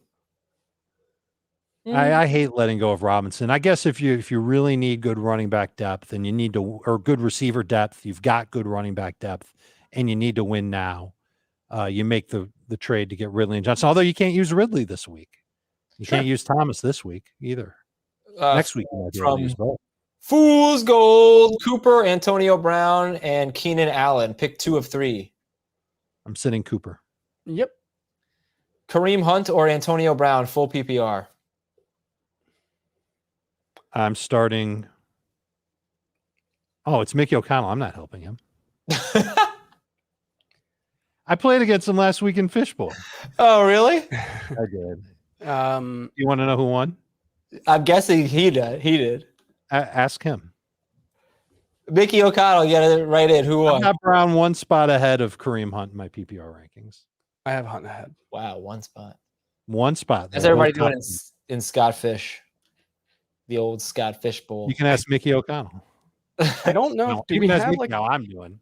I hate letting go of Robinson. I guess if you really need good running back depth and you need to, or good receiver depth, you've got good running back depth and you need to win now. You make the trade to get Ridley and Johnson. Although you can't use Ridley this week. You can't use Thomas this week either. Next week you might be able to use both. Fool's Gold, Cooper, Antonio Brown, and Keenan Allen. Pick 2 of 3. I'm sitting Cooper. Yep. Kareem Hunt or Antonio Brown, full PPR. I'm starting. Oh, it's Mickey O'Connell. I'm not helping him. I played against him last week in Fishbowl. Oh, really? I did. You want to know who won? I'm guessing he did. Ask him. Mickey O'Connell, you got it right in. Who won? I got Brown one spot ahead of Kareem Hunt in my PPR rankings. I have Hunt ahead. Wow, one spot. One spot. How's everybody doing in Scott Fish? The old Scott Fish Bowl. You can ask Mickey O'Connell. I don't know. No, Do we have like how I'm doing?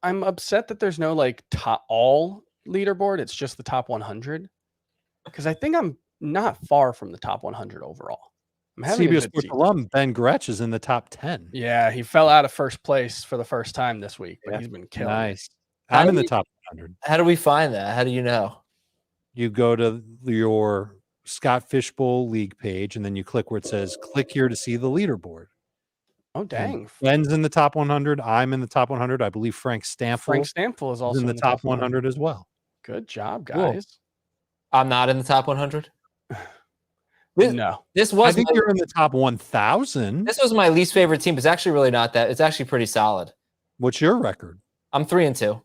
I'm upset that there's no like top all leaderboard. It's just the top 100. Because I think I'm not far from the top 100 overall. I'm having CBS Sports alum Ben Gretsch is in the top 10. Yeah, he fell out of first place for the first time this week, but he's been killing. Nice. I'm in the top 100. How do we find that? How do you know? You go to your Scott Fishbowl League page, and then you click where it says "Click here to see the leaderboard." Oh, dang! Ben's in the top 100. I'm in the top 100. I believe Frank Stamfel is also in the top 100 as well. Good job, guys. Cool. I'm not in the top 100. No, this was. I think you're in the top 1,000. This was my least favorite team. It's actually really not that. It's actually pretty solid. What's your record? I'm 3-2.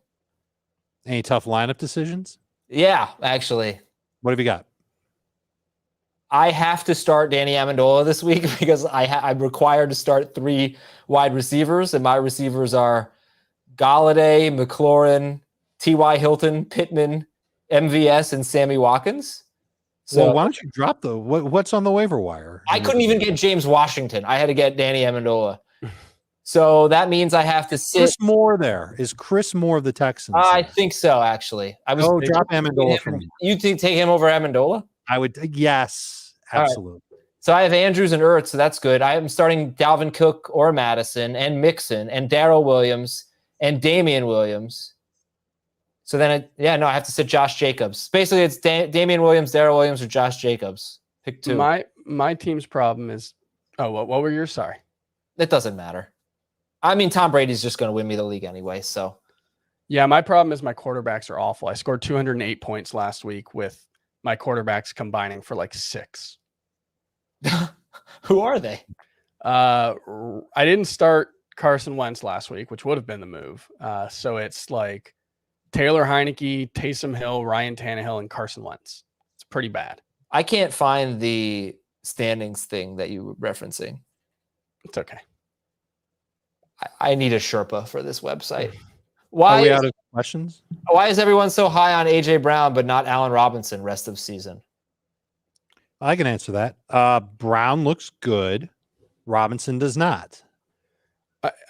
Any tough lineup decisions? Yeah, actually. What have you got? I have to start Danny Amendola this week because I'm required to start 3 wide receivers, and my receivers are Galladay, McLaurin, T.Y. Hilton, Pittman, MVS, and Sammy Watkins. So why don't you drop what's on the waiver wire? I couldn't even get James Washington. I had to get Danny Amendola. So that means I have to sit. Chris Moore there. Is Chris Moore of the Texans? I think so, actually. Drop Amendola for me. You think take him over Amendola? I would. Yes, absolutely. Right. So I have Andrews and Ertz, so that's good. I am starting Dalvin Cook or Madison and Mixon and Darrell Williams and Damian Williams. So then, I have to sit Josh Jacobs. Basically, it's Damian Williams, Darrell Williams, or Josh Jacobs. Pick 2. My team's problem is. Oh, what were yours? Sorry. It doesn't matter. I mean, Tom Brady's just going to win me the league anyway. So, yeah, my problem is my quarterbacks are awful. I scored 208 points last week with my quarterbacks combining for like 6. Who are they? I didn't start Carson Wentz last week, which would have been the move. So it's like Taylor Heineke, Taysom Hill, Ryan Tannehill, and Carson Wentz. It's pretty bad. I can't find the standings thing that you were referencing. It's okay. I need a Sherpa for this website. Are we out of questions? Why is everyone so high on AJ Brown but not Allen Robinson rest of season? I can answer that. Brown looks good. Robinson does not.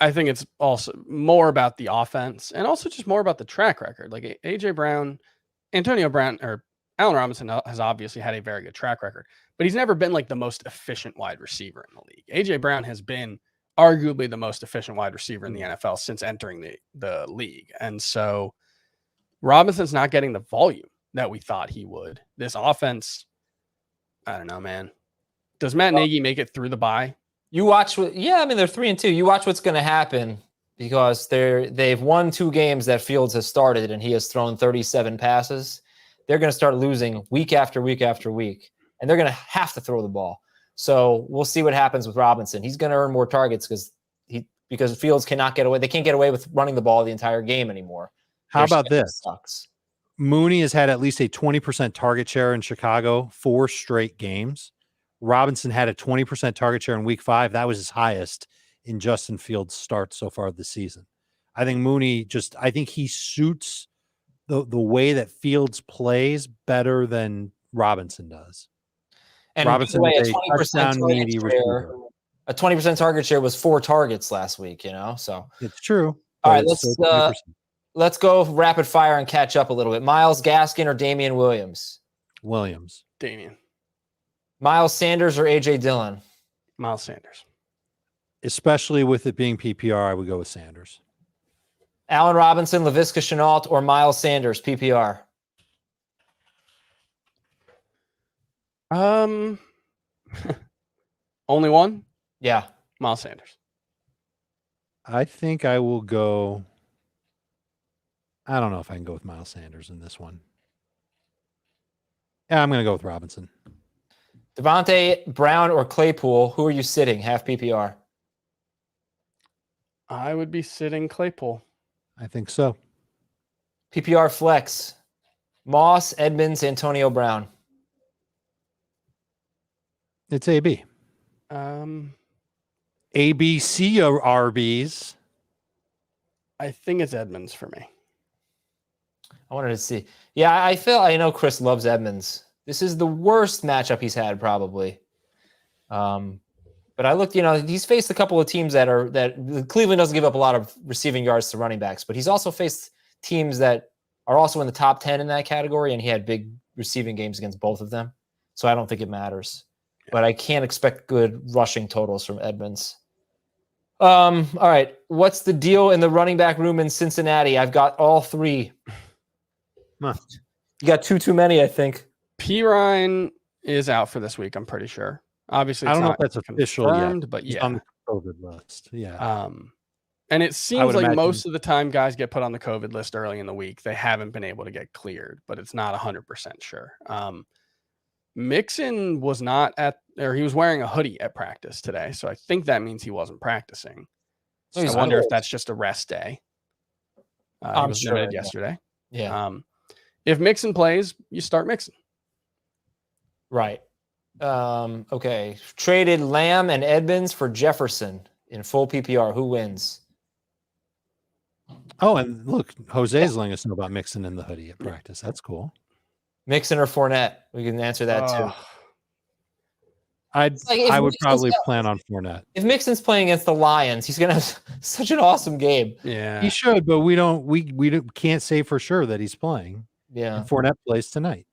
I think it's also more about the offense and also just more about the track record. Like AJ Brown, Antonio Brown, or Allen Robinson has obviously had a very good track record, but he's never been like the most efficient wide receiver in the league. AJ Brown has been arguably the most efficient wide receiver in the NFL since entering the league. And so Robinson's not getting the volume that we thought he would. This offense, I don't know, man. Does Matt Nagy make it through the bye? You watch they're 3-2. You watch what's going to happen because they've won 2 games that Fields has started and he has thrown 37 passes. They're going to start losing week after week after week, and they're going to have to throw the ball. So we'll see what happens with Robinson. He's going to earn more targets because Fields cannot get away. They can't get away with running the ball the entire game anymore. How about this? Sucks. Mooney has had at least a 20% target share in Chicago 4 straight games. Robinson had a 20% target share in week 5. That was his highest in Justin Fields' starts so far this season. I think Mooney I think he suits the way that Fields plays better than Robinson does. And Robinson by the way, is a touchdown needy receiver. A 20% target share was 4 targets last week, so It's true. All right, let's go rapid fire and catch up a little bit. Myles Gaskin or Damian Williams? Williams. Damian. Miles Sanders or AJ Dillon? Miles Sanders. Especially with it being PPR, I would go with Sanders. Allen Robinson, Laviska Shenault, or Miles Sanders, PPR? Only one? Yeah. Miles Sanders. I think I will go. I don't know if I can go with Miles Sanders in this one. Yeah, I'm going to go with Robinson. Devontae Brown or Claypool, who are you sitting, half PPR? I would be sitting Claypool. I think so. PPR flex, Moss, Edmonds, Antonio Brown. It's AB. ABC or RBs. I think it's Edmonds for me. I wanted to see. Yeah, I know Chris loves Edmonds. This is the worst matchup he's had probably. But I looked, he's faced a couple of teams that Cleveland doesn't give up a lot of receiving yards to running backs, but he's also faced teams that are also in the top 10 in that category, and he had big receiving games against both of them. So I don't think it matters. But I can't expect good rushing totals from Edmonds. All right. What's the deal in the running back room in Cincinnati? I've got all 3. Huh. You got too many, I think. Pirine is out for this week, I'm pretty sure. Obviously, I don't know if that's official yet, but He's yeah. on the COVID list. Yeah. And it seems like imagine most of the time guys get put on the COVID list early in the week. They haven't been able to get cleared, but it's not 100% sure. Mixon was he was wearing a hoodie at practice today. So I think that means he wasn't practicing. So I wonder if that's just a rest day. He was limited yesterday. Yeah. If Mixon plays, you start Mixon. Right. Okay. Traded Lamb and Edmonds for Jefferson in full PPR. Who wins? Oh, and look, Jose's letting us know about Mixon in the hoodie at practice. That's cool. Mixon or Fournette? We can answer that too. I would probably plan on Fournette. If Mixon's playing against the Lions, he's gonna have such an awesome game. Yeah, he should, but we can't say for sure that he's playing. Yeah, and Fournette plays tonight,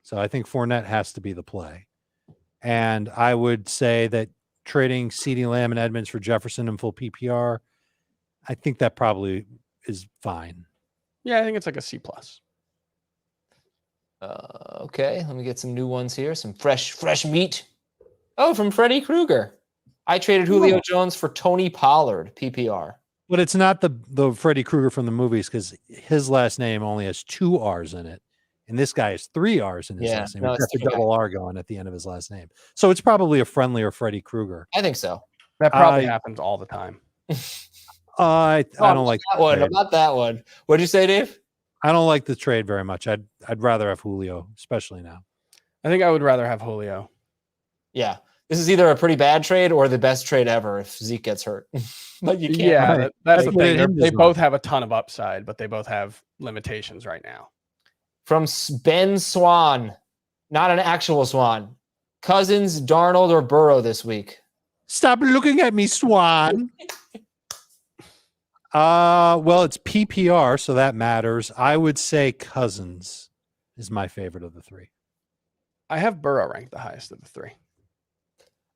so I think Fournette has to be the play. And I would say that trading CeeDee Lamb and Edmonds for Jefferson in full PPR, I think that probably is fine. Yeah, I think it's like a C+. Okay, let me get some new ones here. Some fresh meat. Oh, from Freddy Krueger. I traded Julio Jones for Tony Pollard, PPR. But it's not the Freddy Krueger from the movies because his last name only has 2 R's in it And this guy has 3 R's in his last name. no, He's it's got the different double R going at the end of his last name. So it's probably a friendlier Freddy Krueger. I think so. That probably happens all the time. I don't like that one. About that one. What'd you say, Dave? I don't like the trade very much. I'd rather have Julio, especially now. I think I would rather have Julio. Yeah. This is either a pretty bad trade or the best trade ever if Zeke gets hurt. But you can't. Yeah, that's the They thing. They both have a ton of upside, but they both have limitations right now. From Ben Swan, not an actual Swan. Cousins, Darnold, or Burrow this week? Stop looking at me, Swan. Well, it's PPR, so that matters. I would say Cousins is my favorite of the 3. I have Burrow ranked the highest of the 3.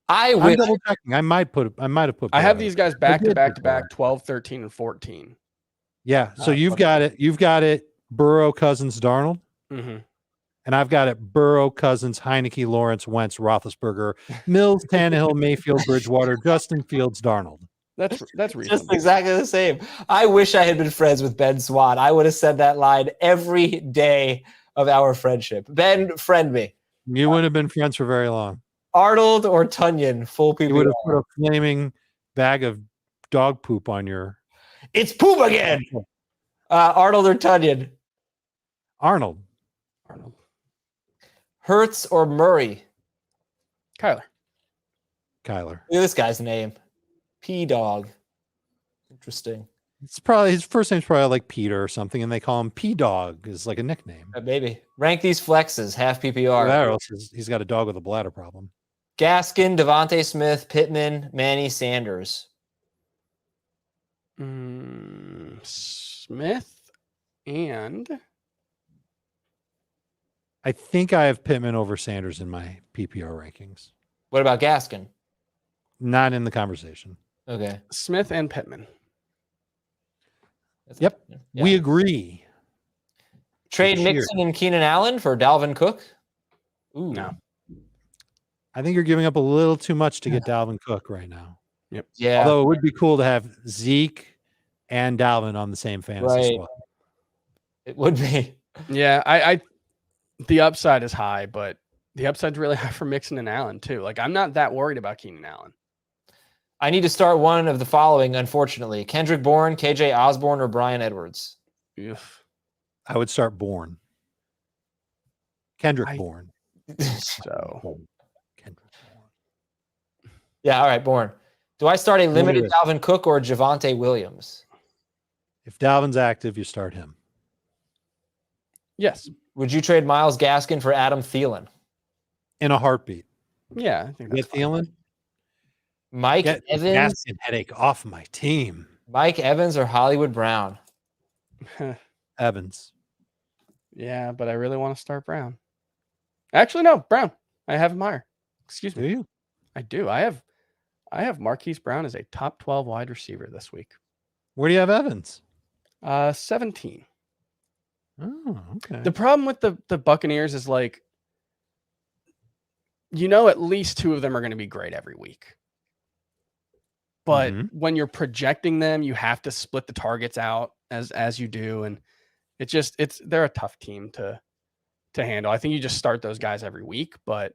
I'm double checking. I might have put. I have these guys back to back to Burrow. back, 12, 13, and 14. Yeah. So you've got it. You've got it. Burrow, Cousins, Darnold. Mm-hmm. And I've got it. Burrow, Cousins, Heineke, Lawrence, Wentz, Roethlisberger, Mills, Tannehill, Mayfield, Bridgewater, Justin Fields, Darnold. That's reasonable. Just exactly the same. I wish I had been friends with Ben Swan. I would have said that line every day of our friendship. Ben, friend me. You wouldn't have been friends for very long. Arnold or Tunyon, full PPR. You would have put a flaming bag of dog poop on your. It's poop again. Arnold or Tunyon? Arnold. Hurts or Murray? Kyler. Kyler. Look at this guy's name. P-Dog. Interesting. It's probably his first name's probably like Peter or something, and they call him P-Dog is like a nickname. Maybe. Rank these flexes, half PPR. Or else he's got a dog with a bladder problem. Gaskin, Devontae Smith, Pittman, Manny, Sanders. Smith and I think I have Pittman over Sanders in my PPR rankings. What about Gaskin? Not in the conversation. Okay. Smith and Pittman. Yep. Yeah. We agree. Trade Cheer. Mixon and Keenan Allen for Dalvin Cook? Ooh. No. I think you're giving up a little too much to get Dalvin Cook right now. Yep. Yeah. Although it would be cool to have Zeke and Dalvin on the same fantasy squad. It would be. Yeah, I the upside is high, but the upside's really high for Mixon and Allen too. Like I'm not that worried about Keenan Allen. I need to start one of the following, unfortunately. Kendrick Bourne, KJ Osborne, or Brian Edwards. I would start Bourne. Kendrick Bourne. So Kendrick Bourne. Yeah, all right, Bourne. Do I start a limited Dalvin Cook or Javonte Williams? If Dalvin's active, you start him. Yes. Would you trade Myles Gaskin for Adam Thielen? In a heartbeat. Yeah, I think that's Get Thielen. Mike Get Evans. Gaskin headache off my team. Mike Evans or Hollywood Brown? Evans. Yeah, but I really want to start Brown. Actually, no, Brown. I have him higher. Excuse me. Do you? I do. I have Marquise Brown as a top 12 wide receiver this week. Where do you have Evans? 17. Oh, okay. The problem with the Buccaneers is like, at least 2 of them are going to be great every week. But when you're projecting them, you have to split the targets out as you do. And they're a tough team to handle. I think you just start those guys every week, but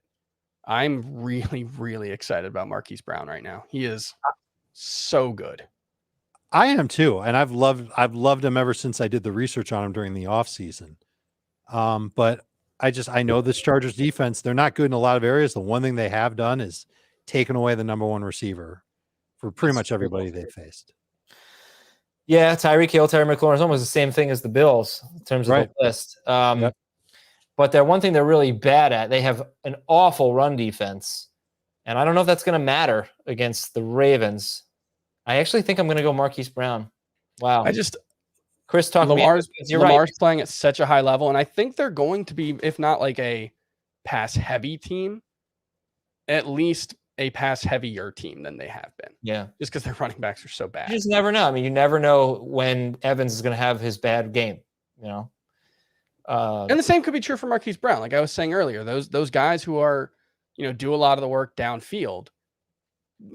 I'm really, really excited about Marquise Brown right now. He is so good. I am too. And I've loved him ever since I did the research on him during the offseason. But I know this Chargers defense, they're not good in a lot of areas. The one thing they have done is taken away the number 1 receiver for pretty much everybody they faced. Yeah, Tyreek Hill, Terry McLaurin is almost the same thing as the Bills in terms of the list. But one thing they're really bad at, they have an awful run defense. And I don't know if that's going to matter against the Ravens. I actually think I'm going to go Marquise Brown. Wow. Chris talked Lamar's right. playing at such a high level, and I think they're going to be, if not like a pass-heavy team, at least a pass-heavier team than they have been. Yeah. Just because their running backs are so bad. You just never know. I mean, you never know when Evans is going to have his bad game, And the same could be true for Marquise Brown. Like I was saying earlier, those guys who are, do a lot of the work downfield,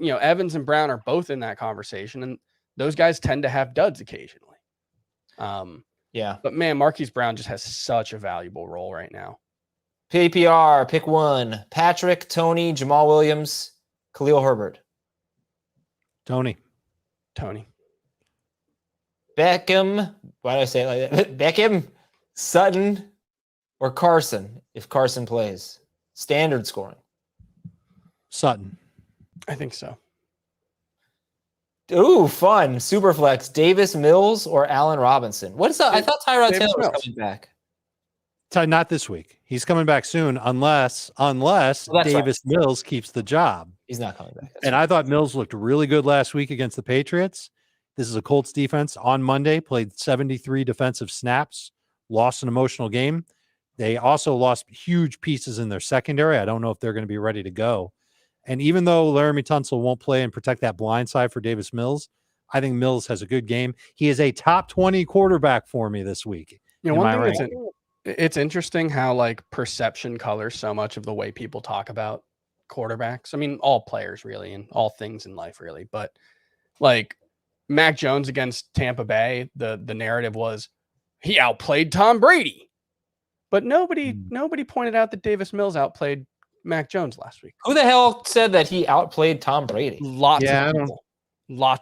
Evans and Brown are both in that conversation, and those guys tend to have duds occasionally. Yeah. But man, Marquise Brown just has such a valuable role right now. PPR, pick one. Patrick, Tony, Jamal Williams, Khalil Herbert. Tony. Beckham. Why did I say it like that? Beckham, Sutton, or Carson, if Carson plays. Standard scoring. Sutton. I think so. Ooh, fun. Superflex. Davis Mills or Allen Robinson. What is that? I thought Tyrod Davis Taylor was Mills. coming back. Not this week. He's coming back soon, unless Davis Mills keeps the job. He's not coming back. And I thought Mills looked really good last week against the Patriots. This is a Colts defense on Monday, played 73 defensive snaps, lost an emotional game. They also lost huge pieces in their secondary. I don't know if they're going to be ready to go. And even though Laramie Tunsil won't play and protect that blind side for Davis Mills, I think Mills has a good game. He is a top 20 quarterback for me this week. You know, one thing it's interesting how like perception colors so much of the way people talk about quarterbacks. I mean, all players really, and all things in life really. But like Mac Jones against Tampa Bay, the narrative was he outplayed Tom Brady. But nobody pointed out that Davis Mills outplayed Mac Jones last week. Who the hell said that he outplayed Tom Brady? Lots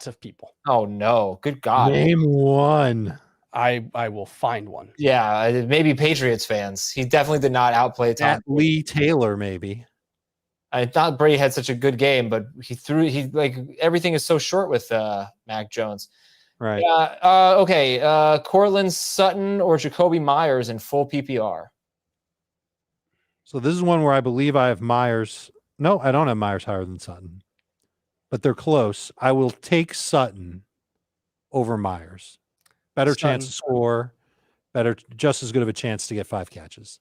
of people. Oh no! Good God! Name one. I will find one. Yeah, maybe Patriots fans. He definitely did not outplay Tom. Lee Taylor, maybe. I thought Brady had such a good game, but he like everything is so short with Mac Jones. Right. Yeah. Okay. Cortland Sutton or Jacoby Myers in full PPR. So this is one where I believe I have Myers. No, I don't have Myers higher than Sutton, but they're close. I will take Sutton over Myers. Better chance to score, just as good of a chance to get 5 catches.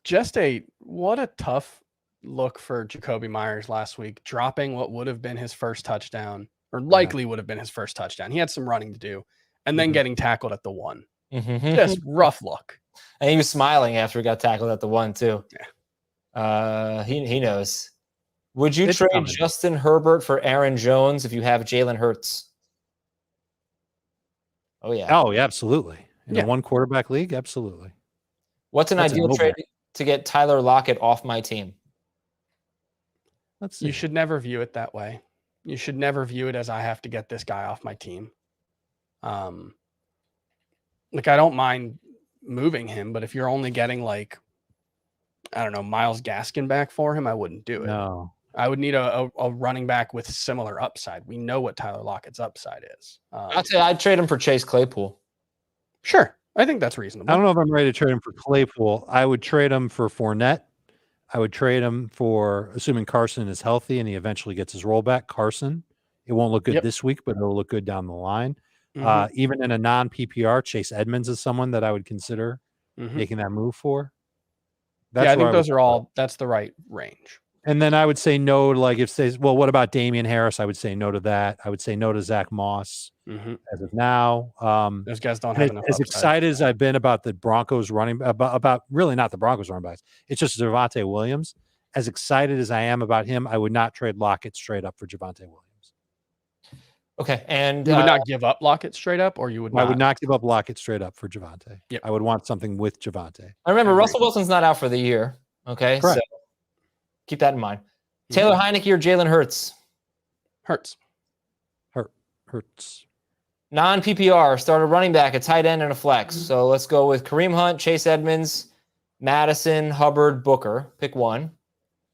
What a tough look for Jacoby Myers last week, dropping what would have been his first touchdown, or likely would have been his first touchdown. He had some running to do, and then getting tackled at the 1. Just rough look. And he was smiling after he got tackled at the 1 too. Yeah. He knows. Would you trade Justin Herbert for Aaron Jones if you have Jalen Hurts? Oh yeah. Oh yeah, absolutely. In a 1 quarterback league, absolutely. What's an ideal trade to get Tyler Lockett off my team? Let's see. You should never view it that way. You should never view it as I have to get this guy off my team. Like I don't mind moving him, but if you're only getting like, I don't know, Myles Gaskin back for him, I wouldn't do it. No. I would need a running back with similar upside. We know what Tyler Lockett's upside is. I'd say I'd trade him for Chase Claypool. Sure. I think that's reasonable. I don't know if I'm ready to trade him for Claypool. I would trade him for Fournette. I would trade him for, assuming Carson is healthy and he eventually gets his rollback, Carson. It won't look good this week, but it'll look good down the line. Even in a non-PPR, Chase Edmonds is someone that I would consider making that move for. I think that's the right range. And then I would say no to, like, if says, well, what about Damian Harris? I would say no to that. I would say no to Zach Moss as of now. Those guys don't have enough. As excited as I've been about the Broncos running, about really not the Broncos running backs, it's just Javonte Williams. As excited as I am about him, I would not trade Lockett straight up for Javonte Williams. Okay, and you would not give up Lockett straight up, or you would not? I would not give up Lockett straight up for Javonte. Yep. I would want something with Javonte. I remember Russell Wilson's not out for the year. Okay, correct. So keep that in mind. Taylor Heineke or Jalen Hurts? Hurts. Hurts. Non-PPR, start a running back, a tight end, and a flex. So let's go with Kareem Hunt, Chase Edmonds, Madison, Hubbard, Booker. Pick one.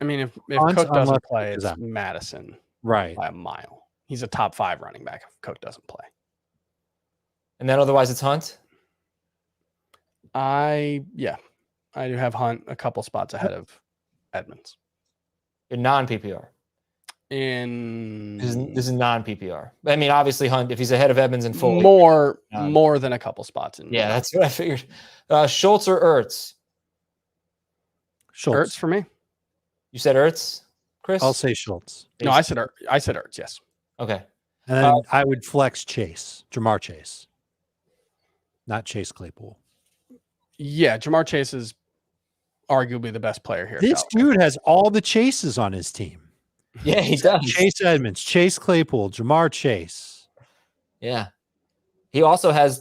I mean, if Cook doesn't play, it's Madison. Right. By a mile. He's a top 5 running back if Cook doesn't play. And then otherwise it's Hunt? I do have Hunt a couple spots ahead of Edmonds. In non-PPR. This is non-PPR. I mean, obviously Hunt, if he's ahead of Edmonds in full. More than a couple spots. That's what I figured. Schultz or Ertz? Schultz. Ertz for me. You said Ertz, Chris? I'll say Schultz. No, I said Ertz, yes. Okay. And then I would flex Chase, Jamar Chase. Not Chase Claypool. Yeah, Jamar Chase is arguably the best player here. This dude has all the chases on his team. Yeah, he does. Chase Edmonds, Chase Claypool, Jamar Chase. Yeah. He also has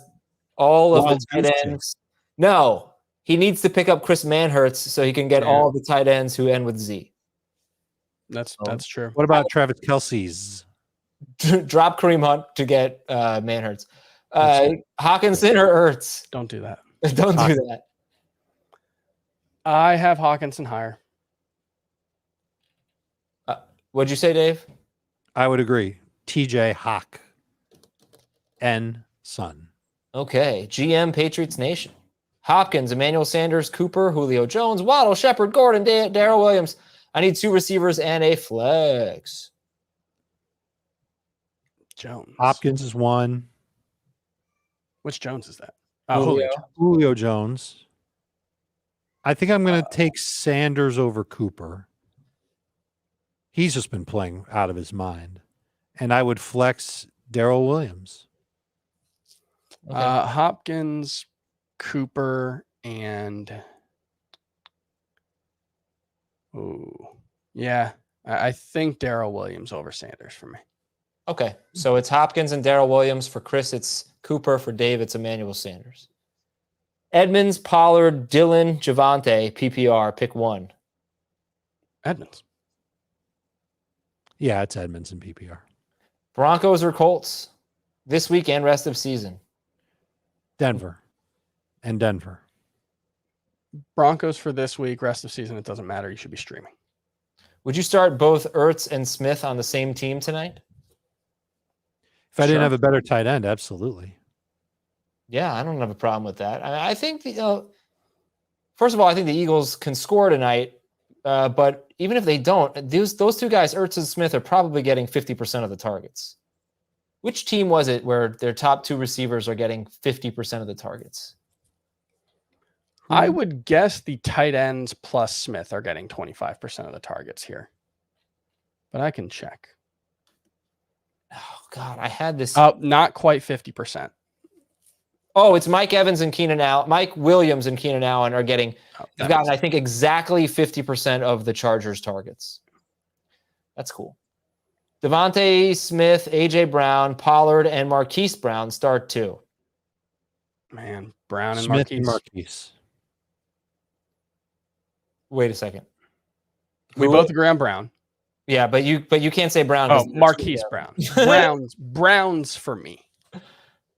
all of the tight ends No, he needs to pick up Chris Manhertz so he can get all the tight ends who end with Z. That's true. What about Travis Kelce's? Drop Kareem Hunt to get Manhertz. Hawkinson or Ertz? Don't do that. Don't do that. I have Hawkinson higher. What'd you say, Dave? I would agree. TJ Hawk. N. Son. Okay. GM Patriots Nation. Hopkins, Emmanuel Sanders, Cooper, Julio Jones, Waddle, Shepard, Gordon, Darrell Williams. I need 2 receivers and a flex. Jones. Hopkins is 1. Which Jones is that? Julio Jones. I think I'm going to take Sanders over Cooper. He's just been playing out of his mind. And I would flex Darrell Williams. Okay. Hopkins, Cooper, and I think Darrell Williams over Sanders for me. Okay, so it's Hopkins and Darrell Williams. For Chris, it's Cooper. For Dave, it's Emmanuel Sanders. Edmonds, Pollard, Dillon, Javonte, PPR, pick 1. Edmonds. Yeah, it's Edmonds and PPR. Broncos or Colts this week and rest of season? Denver. And Denver. Broncos for this week, rest of season, it doesn't matter. You should be streaming. Would you start both Ertz and Smith on the same team tonight? If I didn't have a better tight end, absolutely. Yeah, I don't have a problem with that. I think, first of all, I think the Eagles can score tonight. But even if they don't, those 2 guys, Ertz and Smith, are probably getting 50% of the targets. Which team was it where their top 2 receivers are getting 50% of the targets? I would guess the tight ends plus Smith are getting 25% of the targets here. But I can check. Oh, God, I had this. Not quite 50%. Oh, it's Mike Evans and Keenan Allen. Mike Williams and Keenan Allen are getting, they've gotten, I think, exactly 50% of the Chargers' targets. That's cool. Devontae Smith, A.J. Brown, Pollard, and Marquise Brown start 2. Man, Brown and Smith Marquise. and Marquise. Wait a second. We both agree on Brown. Yeah, but you can't say Brown. Oh, Marquise Brown. Browns for me.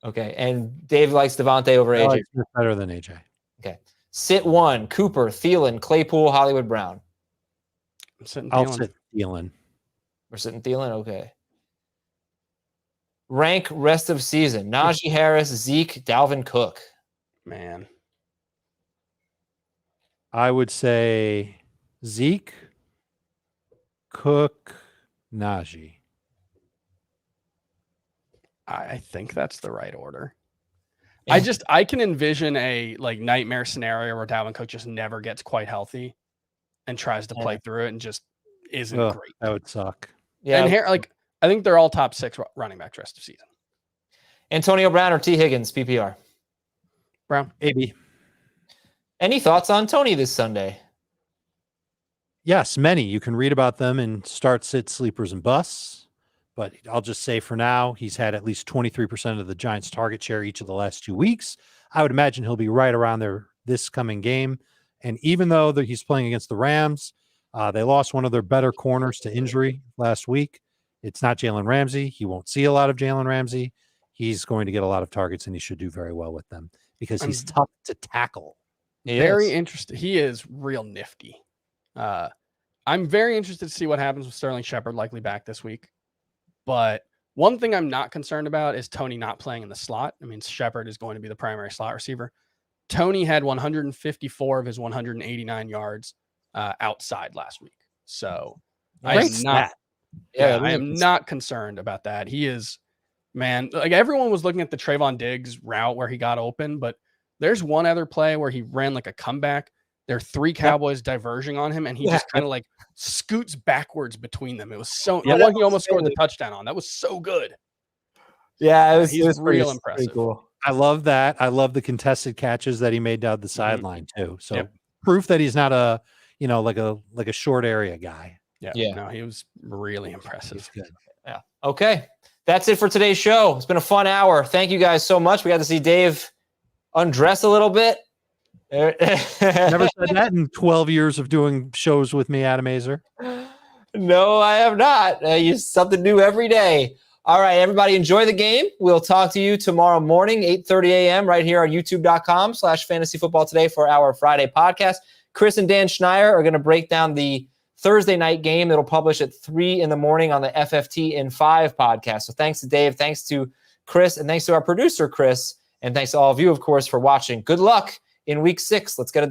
Okay, and Dave likes Devontae over AJ. Like better than AJ. Okay. Sit 1, Cooper, Thielen, Claypool, Hollywood Brown. I'll sit Thielen. We're sitting Thielen? Okay. Rank rest of season. Najee Harris, Zeke, Dalvin Cook. Man. I would say Zeke, Cook, Najee. I think that's the right order. Yeah. I can envision a nightmare scenario where Dalvin Cook just never gets quite healthy and tries to play through it and just isn't great. That would suck. Yeah. And here, I think they're all top 6 running backs rest of season. Antonio Brown or T. Higgins, PPR? Brown. AB. Any thoughts on Tony this Sunday? Yes, many. You can read about them in Start, Sit, Sleepers, and Busts. But I'll just say for now, he's had at least 23% of the Giants' target share each of the last 2 weeks. I would imagine he'll be right around there this coming game. And even though he's playing against the Rams, they lost one of their better corners to injury last week. It's not Jalen Ramsey. He won't see a lot of Jalen Ramsey. He's going to get a lot of targets, and he should do very well with them because he's tough to tackle. Very interested. He is real nifty. I'm very interested to see what happens with Sterling Shepard, likely back this week. But one thing I'm not concerned about is Tony not playing in the slot. I mean, Shepard is going to be the primary slot receiver. Tony had 154 of his 189 yards outside last week. So I am not concerned about that. He is, man, everyone was looking at the Trayvon Diggs route where he got open, but there's one other play where he ran like a comeback. There are 3 Cowboys diverging on him, and he just kind of scoots backwards between them. It was so the one he almost scored the touchdown on. That was so good. Yeah, it was real impressive. Cool. I love that. I love the contested catches that he made down the sideline too. So proof that he's not a like a short area guy. Yeah. No, he was really impressive. He's good. Yeah. Okay. That's it for today's show. It's been a fun hour. Thank you guys so much. We got to see Dave undress a little bit. Never said that in 12 years of doing shows with me, Adam Azer. No, I have not. Something new every day. All right, everybody, enjoy the game. We'll talk to you tomorrow morning, 8:30 a.m. right here on youtube.com/fantasyfootballtoday for our Friday podcast. Chris and Dan Schneier are going to break down the Thursday night game that'll publish at 3 in the morning on the FFT in 5 podcast. So thanks to Dave, thanks to Chris, and thanks to our producer, Chris, and thanks to all of you, of course, for watching. Good luck in week 6. Let's get it.